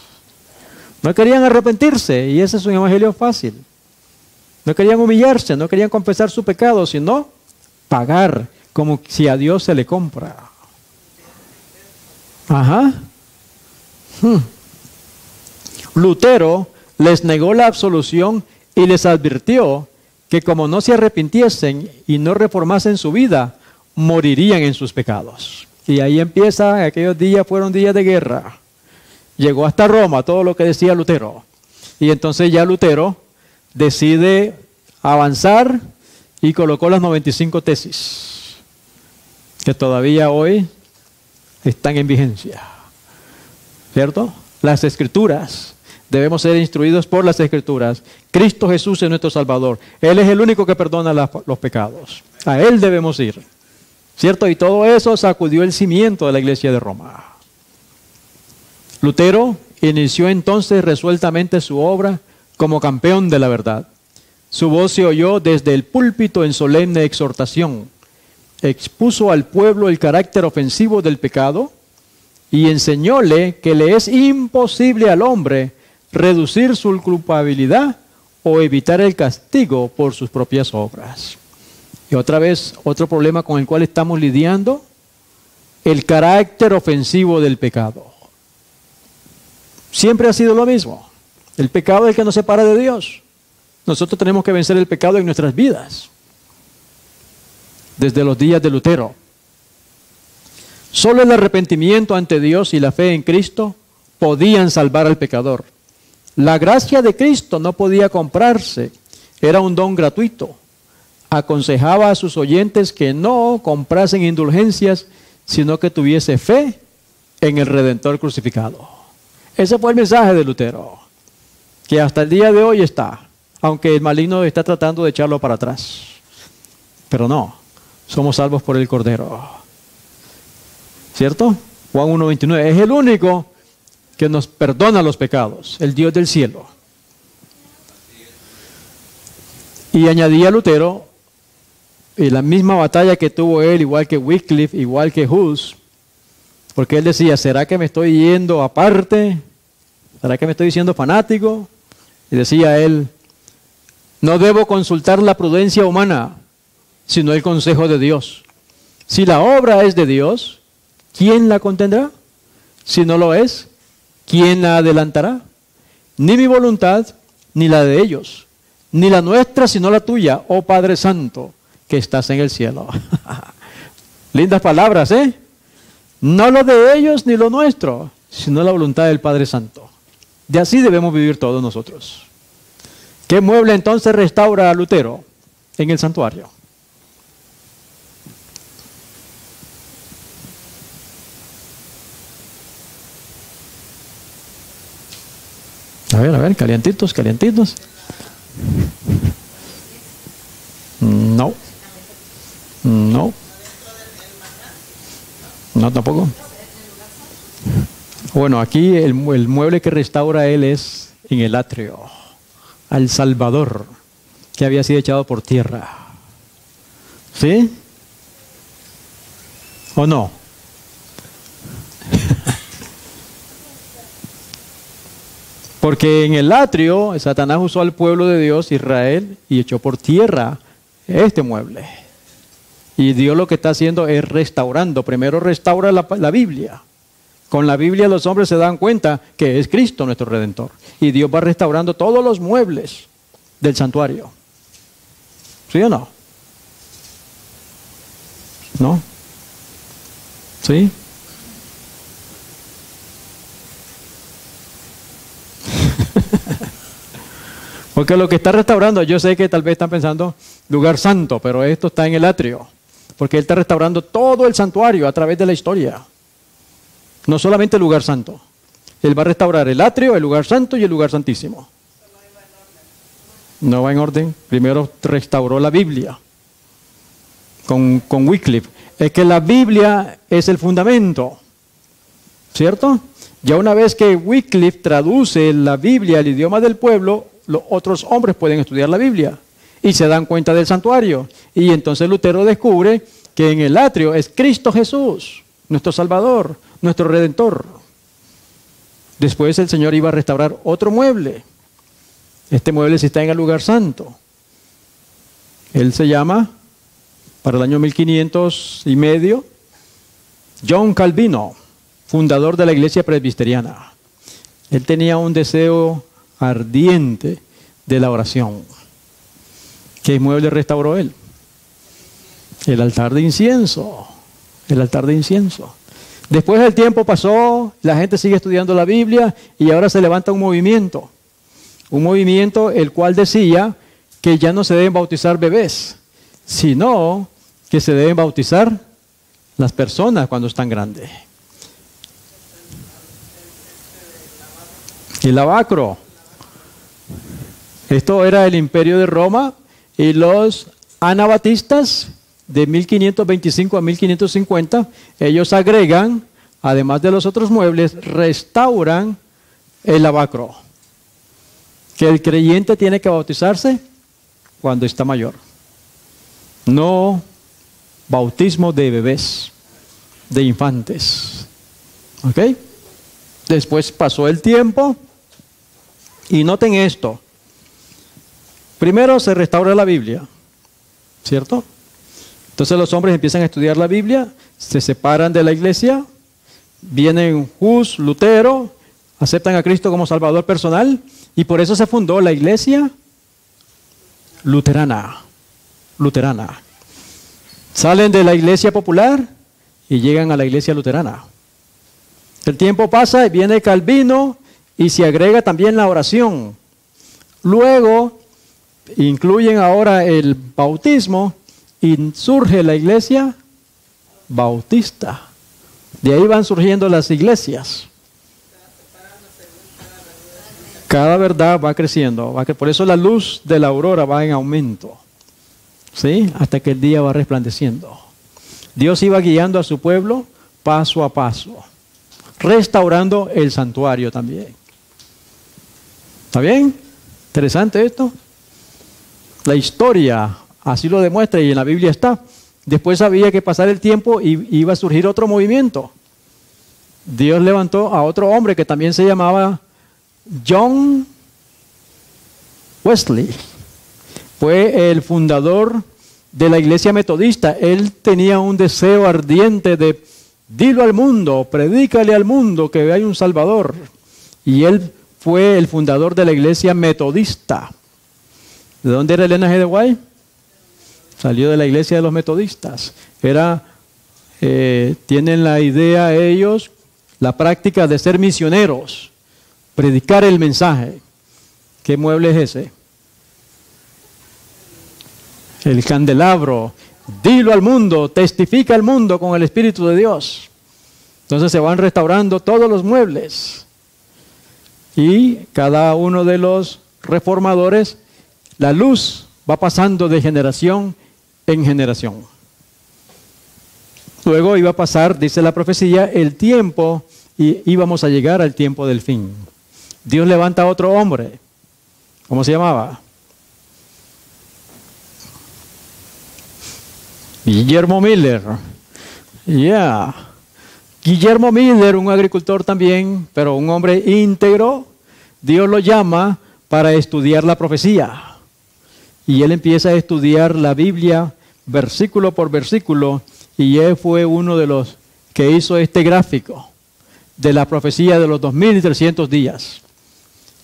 No querían arrepentirse, y ese es un evangelio fácil. No querían humillarse, no querían confesar su pecado, sino pagar como si a Dios se le compra. Ajá. Lutero les negó la absolución y les advirtió que como no se arrepintiesen y no reformasen su vida, morirían en sus pecados. Y ahí empieza, aquellos días fueron días de guerra. Llegó hasta Roma todo lo que decía Lutero. Y entonces ya Lutero decide avanzar y colocó las 95 tesis, que todavía hoy están en vigencia. ¿Cierto? Las Escrituras. Debemos ser instruidos por las Escrituras. Cristo Jesús es nuestro Salvador. Él es el único que perdona los pecados. A Él debemos ir. ¿Cierto? Y todo eso sacudió el cimiento de la iglesia de Roma. Lutero inició entonces resueltamente su obra como campeón de la verdad. Su voz se oyó desde el púlpito en solemne exhortación. Expuso al pueblo el carácter ofensivo del pecado y enseñóle que le es imposible al hombre reducir su culpabilidad o evitar el castigo por sus propias obras. Y otra vez, otro problema con el cual estamos lidiando, el carácter ofensivo del pecado. Siempre ha sido lo mismo. El pecado es el que nos separa de Dios. Nosotros tenemos que vencer el pecado en nuestras vidas. Desde los días de Lutero. Solo el arrepentimiento ante Dios y la fe en Cristo podían salvar al pecador. La gracia de Cristo no podía comprarse. Era un don gratuito. Aconsejaba a sus oyentes que no comprasen indulgencias, sino que tuviese fe en el Redentor crucificado. Ese fue el mensaje de Lutero, que hasta el día de hoy está, aunque el maligno está tratando de echarlo para atrás. Pero no, somos salvos por el Cordero. ¿Cierto? Juan 1:29, es el único que nos perdona los pecados, el Dios del cielo. Y añadía Lutero, en la misma batalla que tuvo él, igual que Wycliffe, igual que Hus, porque él decía, ¿será que me estoy yendo aparte? ¿Será que me estoy diciendo fanático? Y decía él, no debo consultar la prudencia humana, sino el consejo de Dios. Si la obra es de Dios, ¿quién la contendrá? Si no lo es, ¿quién la adelantará? Ni mi voluntad, ni la de ellos, ni la nuestra, sino la tuya, oh Padre Santo, que estás en el cielo. Lindas palabras, ¿eh? No lo de ellos ni lo nuestro, sino la voluntad del Padre Santo. De así debemos vivir todos nosotros. ¿Qué mueble entonces restaura a Lutero en el santuario? A ver, calientitos, calientitos. No. No. No, tampoco. Bueno, aquí el mueble que restaura él es en el atrio, al Salvador, que había sido echado por tierra. ¿Sí? ¿O no? Porque en el atrio, Satanás usó al pueblo de Dios, Israel, y echó por tierra este mueble. Y Dios lo que está haciendo es restaurando. Primero restaura la Biblia. Con la Biblia los hombres se dan cuenta que es Cristo nuestro Redentor. Y Dios va restaurando todos los muebles del santuario. ¿Sí o no? ¿No? ¿Sí? Porque lo que está restaurando, yo sé que tal vez están pensando lugar santo, pero esto está en el atrio. Porque Él está restaurando todo el santuario a través de la historia. No solamente el lugar santo. Él va a restaurar el atrio, el lugar santo y el lugar santísimo. No va en orden. Primero restauró la Biblia con Wycliffe. Es que la Biblia es el fundamento. ¿Cierto? Ya una vez que Wycliffe traduce la Biblia al idioma del pueblo, los otros hombres pueden estudiar la Biblia y se dan cuenta del santuario. Y entonces Lutero descubre que en el atrio es Cristo Jesús, nuestro Salvador, nuestro Redentor. Después el Señor iba a restaurar otro mueble. Este mueble sí está en el lugar santo. Él se llama, para el año 1500 y medio, John Calvino, fundador de la iglesia presbiteriana. Él tenía un deseo ardiente de la oración. ¿Qué mueble restauró él? El altar de incienso. El altar de incienso. Después el tiempo pasó, la gente sigue estudiando la Biblia y ahora se levanta un movimiento. Un movimiento el cual decía que ya no se deben bautizar bebés, sino que se deben bautizar las personas cuando están grandes. El lavacro. Esto era el imperio de Roma y los anabatistas de 1525 a 1550, ellos agregan, además de los otros muebles, restauran el lavacro. Que el creyente tiene que bautizarse cuando está mayor. No bautismo de bebés, de infantes. ¿Ok? Después pasó el tiempo y noten esto. Primero se restaura la Biblia, ¿cierto? Entonces los hombres empiezan a estudiar la Biblia, se separan de la iglesia, vienen Hus, Lutero, aceptan a Cristo como Salvador personal y por eso se fundó la iglesia luterana. Salen de la iglesia popular y llegan a la iglesia luterana. El tiempo pasa y viene Calvino y se agrega también la oración. Luego incluyen ahora el bautismo y surge la iglesia bautista. De ahí van surgiendo las iglesias. Cada verdad va creciendo. Por eso la luz de la aurora va en aumento. ¿Sí? Hasta que el día va resplandeciendo. Dios iba guiando a su pueblo paso a paso. Restaurando el santuario también. ¿Está bien? Interesante esto. La historia así lo demuestra y en la Biblia está. Después había que pasar el tiempo y iba a surgir otro movimiento. Dios levantó a otro hombre que también se llamaba John Wesley. Fue el fundador de la iglesia metodista. Él tenía un deseo ardiente dilo al mundo, predícale al mundo que hay un Salvador. Y él fue el fundador de la iglesia metodista. ¿De dónde era Elena G. de White? Salió de la iglesia de los metodistas. Tienen la idea ellos, la práctica de ser misioneros, predicar el mensaje. ¿Qué mueble es ese? El candelabro. Dilo al mundo, testifica al mundo con el Espíritu de Dios. Entonces se van restaurando todos los muebles. Y cada uno de los reformadores, la luz va pasando de generación en generación. Luego iba a pasar, dice la profecía, el tiempo y íbamos a llegar al tiempo del fin. Dios levanta a otro hombre. ¿Cómo se llamaba? Guillermo Miller. Guillermo Miller, un agricultor también, pero un hombre íntegro. Dios lo llama para estudiar la profecía. Y él empieza a estudiar la Biblia versículo por versículo. Y él fue uno de los que hizo este gráfico de la profecía de los 2300 días.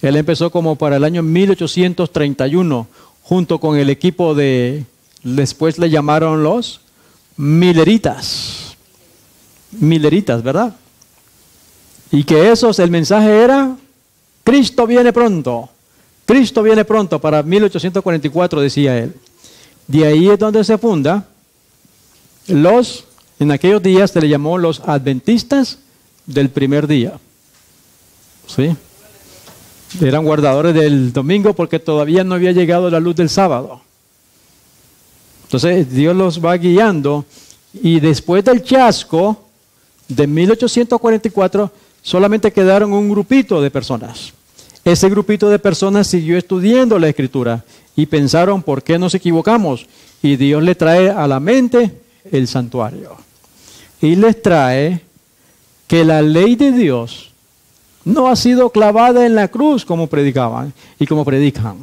Él empezó como para el año 1831, junto con el equipo después le llamaron los Milleritas. Milleritas, ¿verdad? Y que el mensaje era, Cristo viene pronto. Cristo viene pronto, para 1844 decía él. De ahí es donde se funda en aquellos días se le llamó los adventistas del primer día. ¿Sí? Eran guardadores del domingo porque todavía no había llegado la luz del sábado. Entonces Dios los va guiando y después del chasco de 1844 solamente quedaron un grupito de personas. Ese grupito de personas siguió estudiando la Escritura y pensaron por qué nos equivocamos. Y Dios le trae a la mente el santuario. Y les trae que la ley de Dios no ha sido clavada en la cruz como predicaban y como predican.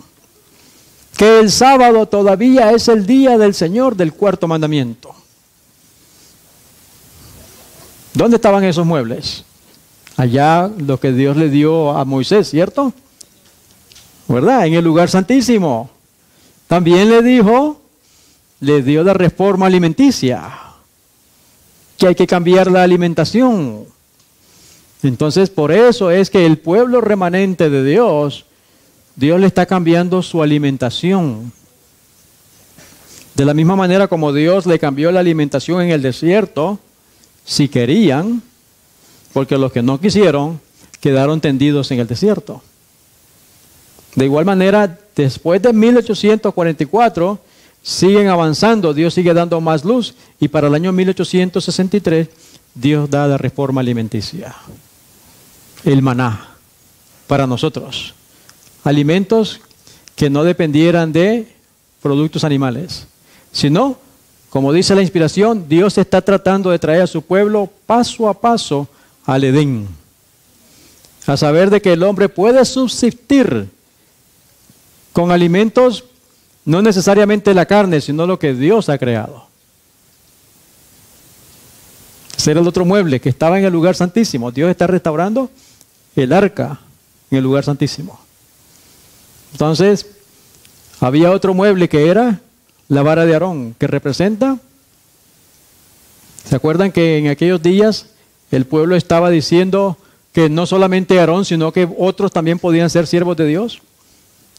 Que el sábado todavía es el día del Señor del cuarto mandamiento. ¿Dónde estaban esos muebles? Allá lo que Dios le dio a Moisés, ¿cierto? ¿Verdad? En el lugar santísimo. También le dio la reforma alimenticia, que hay que cambiar la alimentación. Entonces, por eso es que el pueblo remanente de Dios, Dios le está cambiando su alimentación. De la misma manera como Dios le cambió la alimentación en el desierto, si querían, porque los que no quisieron quedaron tendidos en el desierto. De igual manera, después de 1844, siguen avanzando, Dios sigue dando más luz, y para el año 1863, Dios da la reforma alimenticia. El maná, para nosotros. Alimentos que no dependieran de productos animales, sino, como dice la inspiración, Dios está tratando de traer a su pueblo paso a paso al Edén. A saber de que el hombre puede subsistir con alimentos, no necesariamente la carne, sino lo que Dios ha creado. Ese era el otro mueble que estaba en el lugar santísimo. Dios está restaurando el arca en el lugar santísimo. Entonces, había otro mueble que era la vara de Aarón, que representa, ¿se acuerdan que en aquellos días el pueblo estaba diciendo que no solamente Aarón, sino que otros también podían ser siervos de Dios?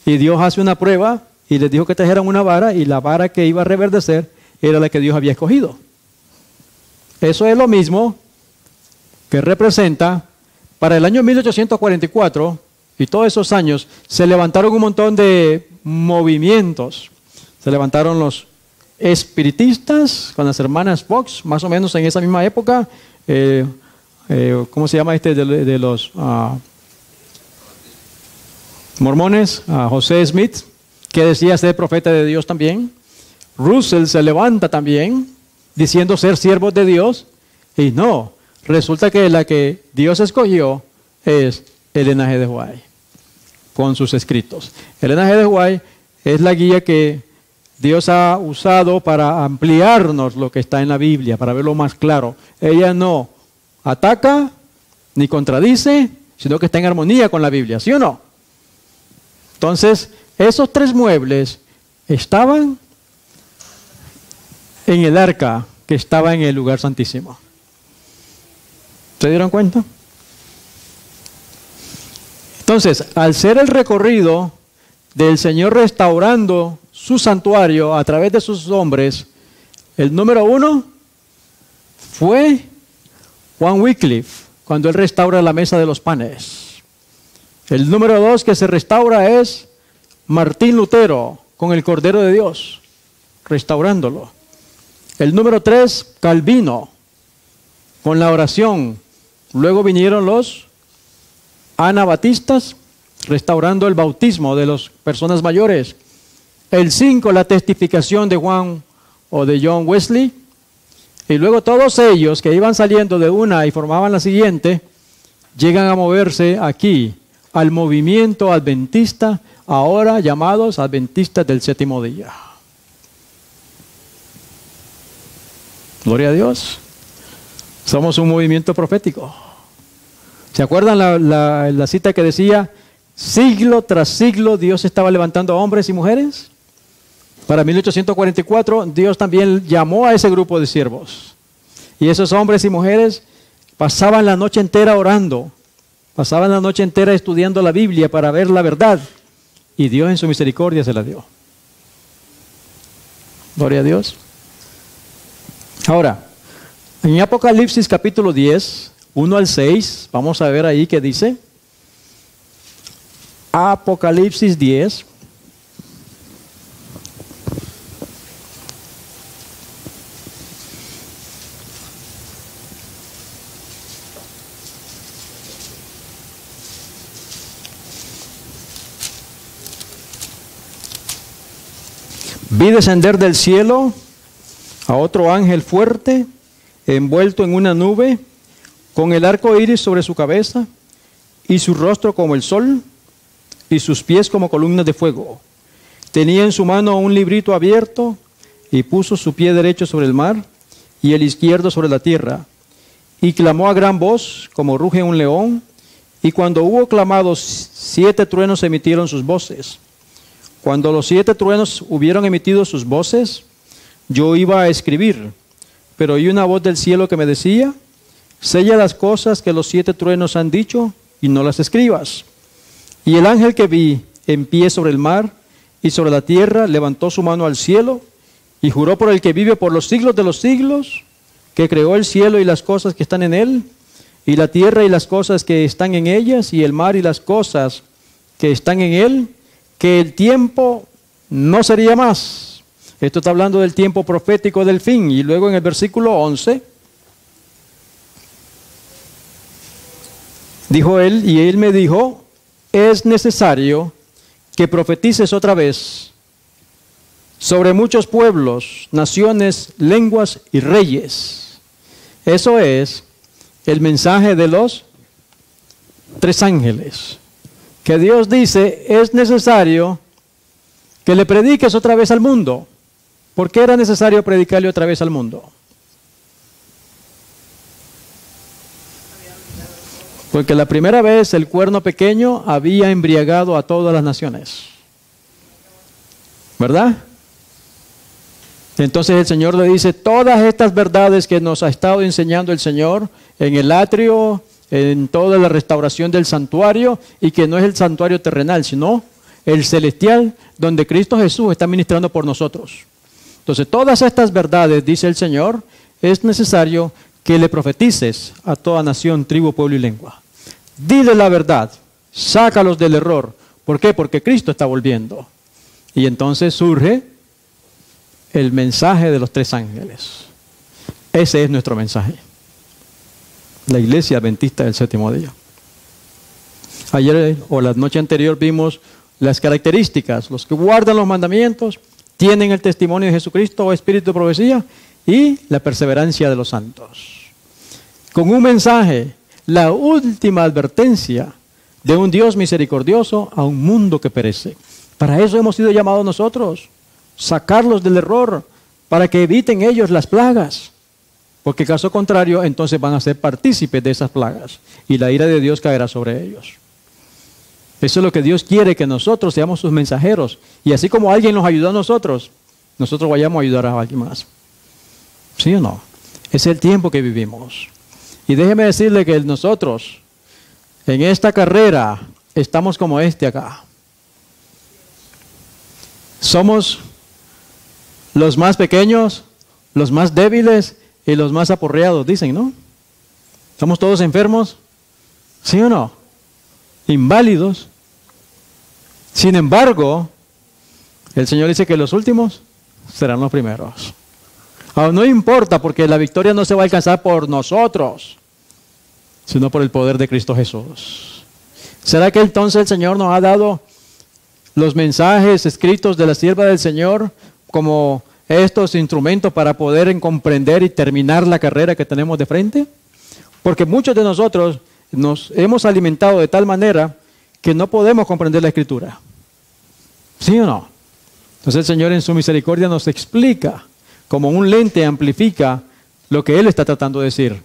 Y Dios hace una prueba y les dijo que trajeran una vara, y la vara que iba a reverdecer era la que Dios había escogido. Eso es lo mismo que representa, para el año 1844 y todos esos años, se levantaron un montón de movimientos. Se levantaron los espiritistas con las hermanas Fox, más o menos en esa misma época. ¿Cómo se llama de los mormones? José Smith, que decía ser profeta de Dios también. Russell se levanta también, diciendo ser siervos de Dios. Y no, resulta que la que Dios escogió es Elena G. de White, con sus escritos. Elena G. de White es la guía que Dios ha usado para ampliarnos lo que está en la Biblia, para verlo más claro. Ella no ataca ni contradice, sino que está en armonía con la Biblia, ¿sí o no? Entonces, esos 3 muebles estaban en el arca que estaba en el lugar santísimo. ¿Se dieron cuenta? Entonces, al ser el recorrido del Señor restaurando su santuario a través de sus hombres, el número 1 fue Juan Wycliffe, cuando él restaura la mesa de los panes. El número 2 que se restaura es Martín Lutero, con el Cordero de Dios, restaurándolo. El número 3, Calvino, con la oración. Luego vinieron los anabatistas, restaurando el bautismo de las personas mayores. El 5, la testificación de Juan o de John Wesley. Y luego todos ellos que iban saliendo de una y formaban la siguiente, llegan a moverse aquí, al movimiento adventista, ahora llamados adventistas del séptimo día. Gloria a Dios. Somos un movimiento profético. ¿Se acuerdan la cita que decía, siglo tras siglo Dios estaba levantando a hombres y mujeres? Para 1844 Dios también llamó a ese grupo de siervos. Y esos hombres y mujeres pasaban la noche entera orando, pasaban la noche entera estudiando la Biblia para ver la verdad. Y Dios en su misericordia se la dio. Gloria a Dios. Ahora, en Apocalipsis capítulo 10, 1 al 6, vamos a ver ahí qué dice. Apocalipsis 10. Vi descender del cielo a otro ángel fuerte, envuelto en una nube, con el arco iris sobre su cabeza, y su rostro como el sol, y sus pies como columnas de fuego. Tenía en su mano un librito abierto, y puso su pie derecho sobre el mar, y el izquierdo sobre la tierra. Y clamó a gran voz, como ruge un león, y cuando hubo clamado, 7 truenos emitieron sus voces. Cuando los 7 truenos hubieron emitido sus voces, yo iba a escribir, pero oí una voz del cielo que me decía, sella las cosas que los 7 truenos han dicho y no las escribas. Y el ángel que vi en pie sobre el mar y sobre la tierra levantó su mano al cielo y juró por el que vive por los siglos de los siglos, que creó el cielo y las cosas que están en él, y la tierra y las cosas que están en ellas, y el mar y las cosas que están en él, que el tiempo no sería más. Esto está hablando del tiempo profético del fin. Y luego en el versículo 11, dijo él, y él me dijo, es necesario que profetices otra vez sobre muchos pueblos, naciones, lenguas y reyes. Eso es el mensaje de los 3 ángeles. Que Dios dice, es necesario que le prediques otra vez al mundo. ¿Por qué era necesario predicarle otra vez al mundo? Porque la primera vez el cuerno pequeño había embriagado a todas las naciones. ¿Verdad? Entonces el Señor le dice, todas estas verdades que nos ha estado enseñando el Señor en el atrio, en toda la restauración del santuario, y que no es el santuario terrenal, sino el celestial, donde Cristo Jesús está ministrando por nosotros. Entonces, todas estas verdades, dice el Señor, es necesario que le profetices a toda nación, tribu, pueblo y lengua. Dile la verdad, sácalos del error. ¿Por qué? Porque Cristo está volviendo. Y entonces surge el mensaje de los 3 ángeles. Ese es nuestro mensaje. La iglesia adventista del séptimo día. Ayer o la noche anterior vimos las características. Los que guardan los mandamientos tienen el testimonio de Jesucristo o espíritu de profecía y la perseverancia de los santos. Con un mensaje, la última advertencia de un Dios misericordioso a un mundo que perece. Para eso hemos sido llamados nosotros. sacarlos del error, para que eviten ellos las plagas. Porque caso contrario, entonces van a ser partícipes de esas plagas y la ira de Dios caerá sobre ellos. Eso es lo que Dios quiere, que nosotros seamos sus mensajeros. Y así como alguien nos ayudó a nosotros vayamos a ayudar a alguien más. ¿Sí o no? Es el tiempo que vivimos. Y déjeme decirle que nosotros en esta carrera estamos como acá. Somos los más pequeños, los más débiles y los más aporreados, dicen, ¿no? ¿Somos todos enfermos? ¿Sí o no? Inválidos. Sin embargo, el Señor dice que los últimos serán los primeros. Ahora, no importa, porque la victoria no se va a alcanzar por nosotros, sino por el poder de Cristo Jesús. ¿Será que entonces el Señor nos ha dado los mensajes escritos de la sierva del Señor como estos instrumentos para poder comprender y terminar la carrera que tenemos de frente? Porque muchos de nosotros nos hemos alimentado de tal manera que no podemos comprender la Escritura. ¿Sí o no? Entonces el Señor en su misericordia nos explica, como un lente amplifica lo que Él está tratando de decir.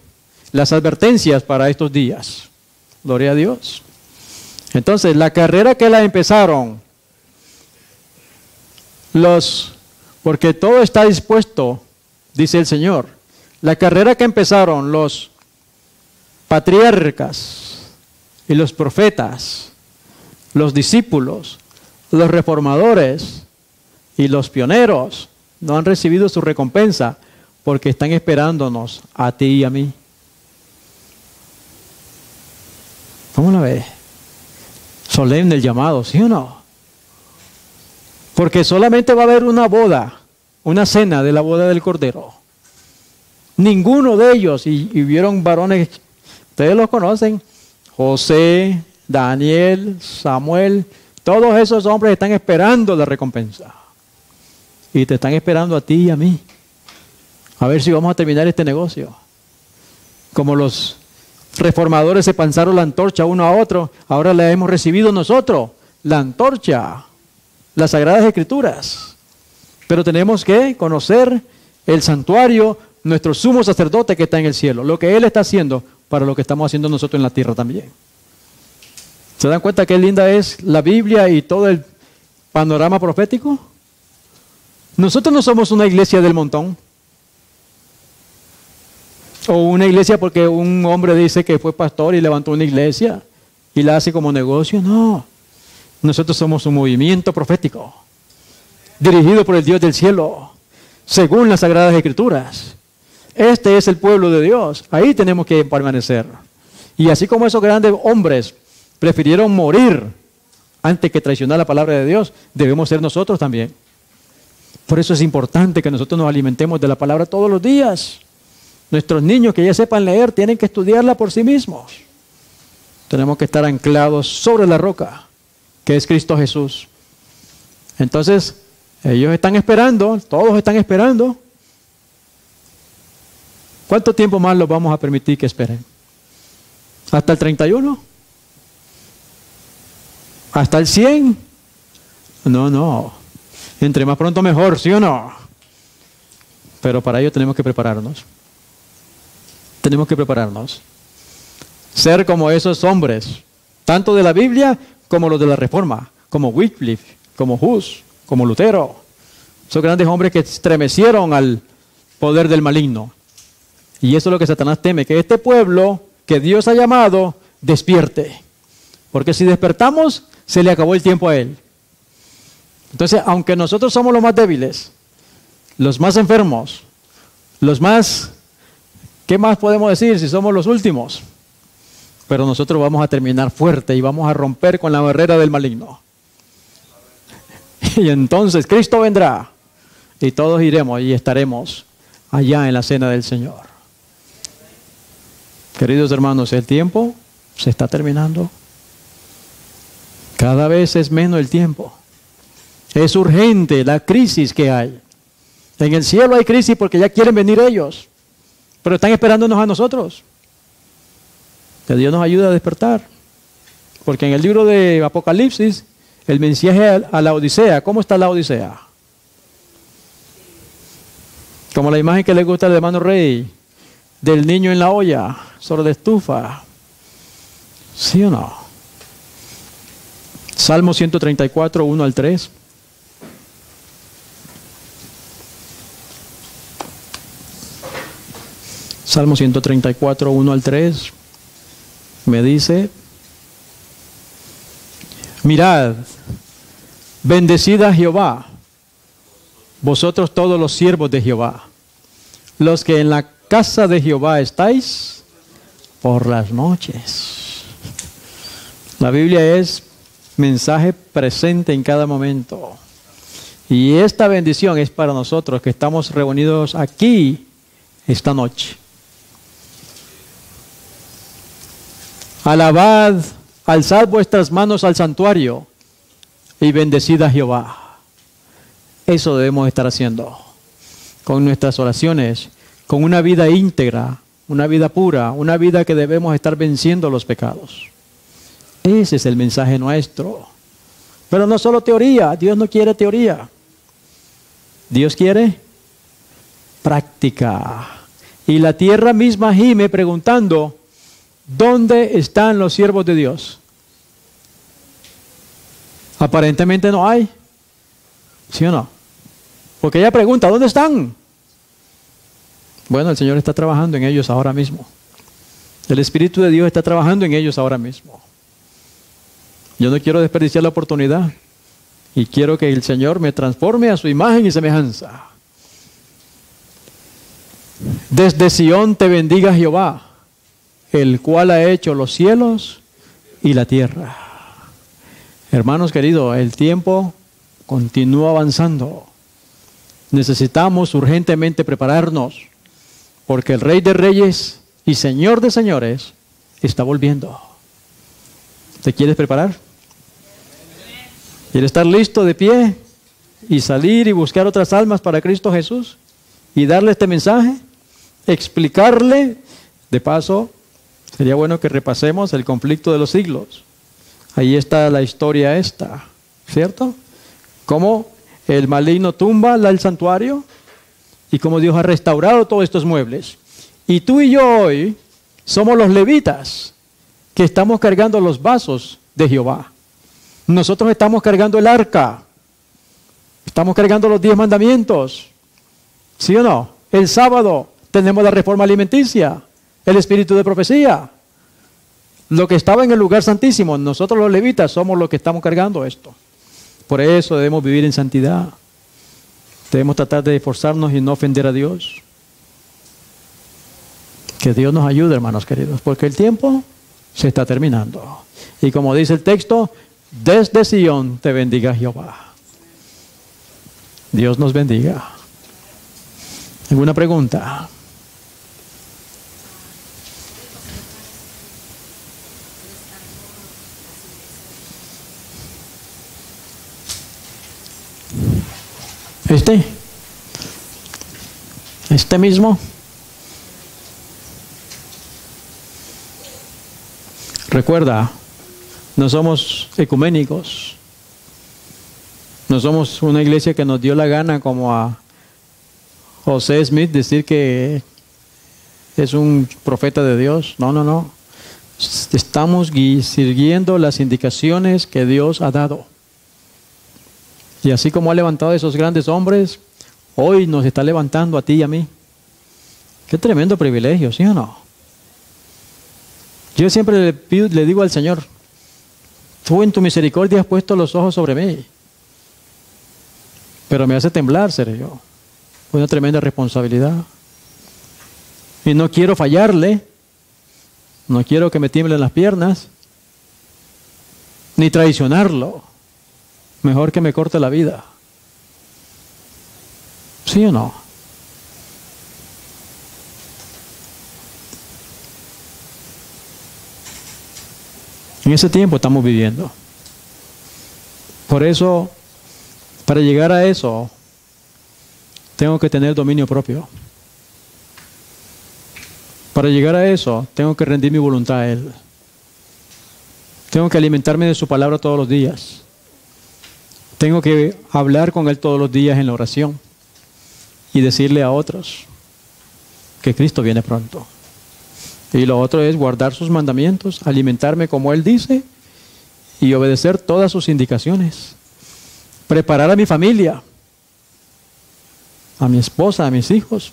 Las advertencias para estos días. Gloria a Dios. Entonces, la carrera que la empezaron, porque todo está dispuesto, dice el Señor. La carrera que empezaron los patriarcas y los profetas, los discípulos, los reformadores y los pioneros, no han recibido su recompensa porque están esperándonos a ti y a mí. ¿Cómo la ves? Solemne el llamado, ¿sí o no? Porque solamente va a haber una boda, una cena de la boda del Cordero. Ninguno de ellos, y vieron varones, ustedes los conocen, José, Daniel, Samuel, todos esos hombres están esperando la recompensa. Y te están esperando a ti y a mí. A ver si vamos a terminar este negocio. Como los reformadores se pasaron la antorcha uno a otro, ahora la hemos recibido nosotros, la antorcha, las Sagradas Escrituras. Pero tenemos que conocer el santuario, nuestro sumo sacerdote que está en el cielo, lo que Él está haciendo para lo que estamos haciendo nosotros en la tierra también. ¿Se dan cuenta qué linda es la Biblia y todo el panorama profético? Nosotros no somos una iglesia del montón. O una iglesia porque un hombre dice que fue pastor y levantó una iglesia y la hace como negocio. No. Nosotros somos un movimiento profético, dirigido por el Dios del cielo, según las Sagradas Escrituras. Este es el pueblo de Dios. Ahí tenemos que permanecer. Y así como esos grandes hombres prefirieron morir antes que traicionar la palabra de Dios, debemos ser nosotros también. Por eso es importante que nosotros nos alimentemos de la palabra todos los días. Nuestros niños que ya sepan leer tienen que estudiarla por sí mismos. Tenemos que estar anclados sobre la roca, que es Cristo Jesús. Entonces, ellos están esperando, todos están esperando. ¿Cuánto tiempo más los vamos a permitir que esperen? ¿Hasta el 31? ¿Hasta el 100? No. Entre más pronto mejor, ¿sí o no? Pero para ello tenemos que prepararnos. Tenemos que prepararnos. Ser como esos hombres, tanto de la Biblia como los de la Reforma, como Wycliffe, como Hus, como Lutero. Esos grandes hombres que estremecieron al poder del maligno. Y eso es lo que Satanás teme, que este pueblo que Dios ha llamado despierte. Porque si despertamos, se le acabó el tiempo a él. Entonces, aunque nosotros somos los más débiles, los más enfermos, los más, ¿qué más podemos decir si somos los últimos? Pero nosotros vamos a terminar fuerte y vamos a romper con la barrera del maligno. Y entonces Cristo vendrá y todos iremos y estaremos allá en la cena del Señor. Queridos hermanos, el tiempo se está terminando. Cada vez es menos el tiempo. Es urgente la crisis que hay. En el cielo hay crisis porque ya quieren venir ellos, pero están esperándonos a nosotros. Que Dios nos ayude a despertar. Porque en el libro de Apocalipsis, el mensaje a la Odisea, ¿cómo está la Odisea? Como la imagen que le gusta al hermano Rey, del niño en la olla, sobre la estufa. ¿Sí o no? Salmo 134, 1 al 3. Salmo 134, 1 al 3. Me dice: mirad, bendecid a Jehová, vosotros todos los siervos de Jehová, los que en la casa de Jehová estáis por las noches. La Biblia es mensaje presente en cada momento. Y esta bendición es para nosotros que estamos reunidos aquí esta noche. Alabad, alzad vuestras manos al santuario y bendecid a Jehová. Eso debemos estar haciendo con nuestras oraciones, con una vida íntegra, una vida pura, una vida que debemos estar venciendo los pecados. Ese es el mensaje nuestro. Pero no solo teoría, Dios no quiere teoría. Dios quiere práctica. Y la tierra misma gime preguntando: ¿dónde están los siervos de Dios? Aparentemente no hay. ¿Sí o no? Porque ella pregunta: ¿dónde están? Bueno, el Señor está trabajando en ellos ahora mismo. El Espíritu de Dios está trabajando en ellos ahora mismo. Yo no quiero desperdiciar la oportunidad. Y quiero que el Señor me transforme a su imagen y semejanza. Desde Sión te bendiga Jehová, el cual ha hecho los cielos y la tierra. Hermanos queridos, el tiempo continúa avanzando. Necesitamos urgentemente prepararnos, porque el Rey de Reyes y Señor de Señores está volviendo. ¿Te quieres preparar? ¿Quieres estar listo de pie y salir y buscar otras almas para Cristo Jesús? Y darle este mensaje, explicarle. De paso, sería bueno que repasemos el conflicto de los siglos. Ahí está la historia esta, ¿cierto? Cómo el maligno tumba el santuario y cómo Dios ha restaurado todos estos muebles. Y tú y yo hoy somos los levitas que estamos cargando los vasos de Jehová. Nosotros estamos cargando el arca. Estamos cargando los 10 mandamientos. ¿Sí o no? El sábado tenemos la reforma alimenticia, el espíritu de profecía. Lo que estaba en el lugar santísimo, nosotros los levitas somos los que estamos cargando esto. Por eso debemos vivir en santidad. Debemos tratar de esforzarnos y no ofender a Dios. Que Dios nos ayude, hermanos queridos, porque el tiempo se está terminando. Y como dice el texto, desde Sión te bendiga Jehová. Dios nos bendiga. ¿Alguna pregunta? Este mismo. Recuerda, no somos ecuménicos. No somos una iglesia que nos dio la gana, como a José Smith, decir que es un profeta de Dios. No, no, no. Estamos siguiendo las indicaciones que Dios ha dado. Y así como ha levantado a esos grandes hombres, hoy nos está levantando a ti y a mí. Qué tremendo privilegio, ¿sí o no? Yo siempre le digo al Señor: tú en tu misericordia has puesto los ojos sobre mí. Pero me hace temblar ser yo. Una tremenda responsabilidad. Y no quiero fallarle. No quiero que me tiemblen las piernas. Ni traicionarlo. Mejor que me corte la vida. ¿Sí o no? En ese tiempo estamos viviendo. Por eso, para llegar a eso, tengo que tener dominio propio. Para llegar a eso, tengo que rendir mi voluntad a Él. Tengo que alimentarme de su palabra todos los días. Tengo que hablar con Él todos los días en la oración. y decirle a otros que Cristo viene pronto. Y lo otro es guardar sus mandamientos, alimentarme como Él dice y obedecer todas sus indicaciones. Preparar a mi familia, a mi esposa, a mis hijos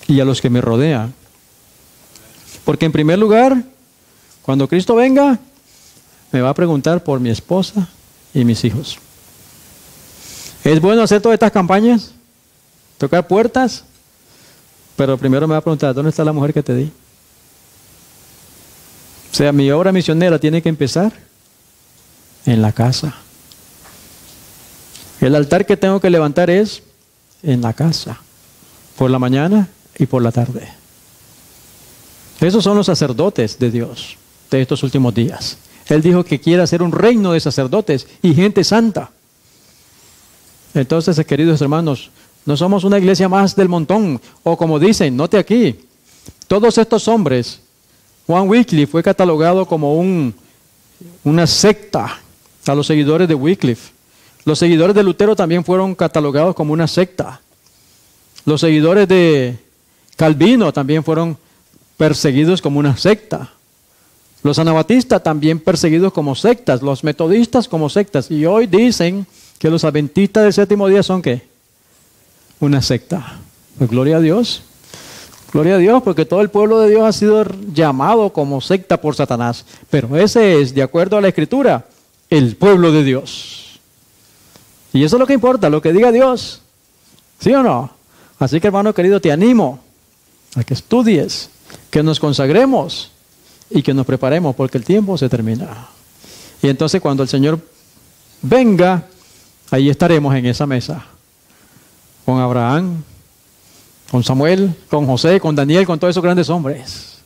y a los que me rodean. Porque en primer lugar, cuando Cristo venga, me va a preguntar por mi esposa y mis hijos. ¿Es bueno hacer todas estas campañas? ¿Tocar puertas? Pero primero me va a preguntar, ¿dónde está la mujer que te di? O sea, mi obra misionera tiene que empezar en la casa. El altar que tengo que levantar es en la casa, por la mañana y por la tarde. Esos son los sacerdotes de Dios de estos últimos días. Él dijo que quiere hacer un reino de sacerdotes y gente santa. Entonces, queridos hermanos, no somos una iglesia más del montón, o como dicen, note aquí, todos estos hombres, Juan Wycliffe fue catalogado como una secta a los seguidores de Wycliffe. Los seguidores de Lutero también fueron catalogados como una secta. Los seguidores de Calvino también fueron perseguidos como una secta. Los anabatistas también perseguidos como sectas. Los metodistas como sectas. Y hoy dicen que los adventistas del séptimo día son ¿qué? Una secta. Pues gloria a Dios. Gloria a Dios, porque todo el pueblo de Dios ha sido llamado como secta por Satanás. Pero ese es, de acuerdo a la Escritura, el pueblo de Dios. Y eso es lo que importa, lo que diga Dios. ¿Sí o no? Así que, hermano querido, te animo a que estudies, que nos consagremos y que nos preparemos, porque el tiempo se termina. Y entonces cuando el Señor venga, ahí estaremos en esa mesa. Con Abraham, con Samuel, con José, con Daniel, con todos esos grandes hombres.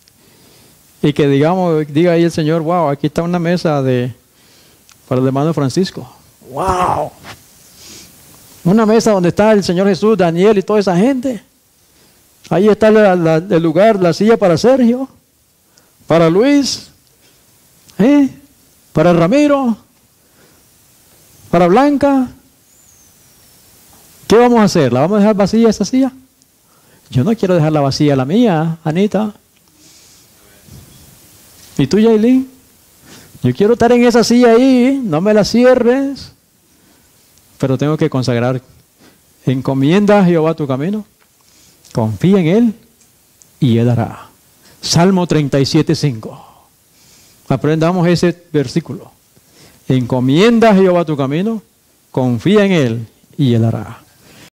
Y que diga ahí el Señor, wow, aquí está una mesa para el hermano Francisco. Wow. Una mesa donde está el Señor Jesús, Daniel y toda esa gente. Ahí está el lugar, la silla para Sergio, para Luis, para Ramiro, para Blanca. ¿Qué vamos a hacer? ¿La vamos a dejar vacía esa silla? Yo no quiero dejarla vacía la mía, Anita. ¿Y tú, Yailin? Yo quiero estar en esa silla ahí, no me la cierres. Pero tengo que consagrar. Encomienda a Jehová tu camino. Confía en Él y Él hará. Salmo 37:5. Aprendamos ese versículo. Encomienda a Jehová tu camino, confía en Él y Él hará.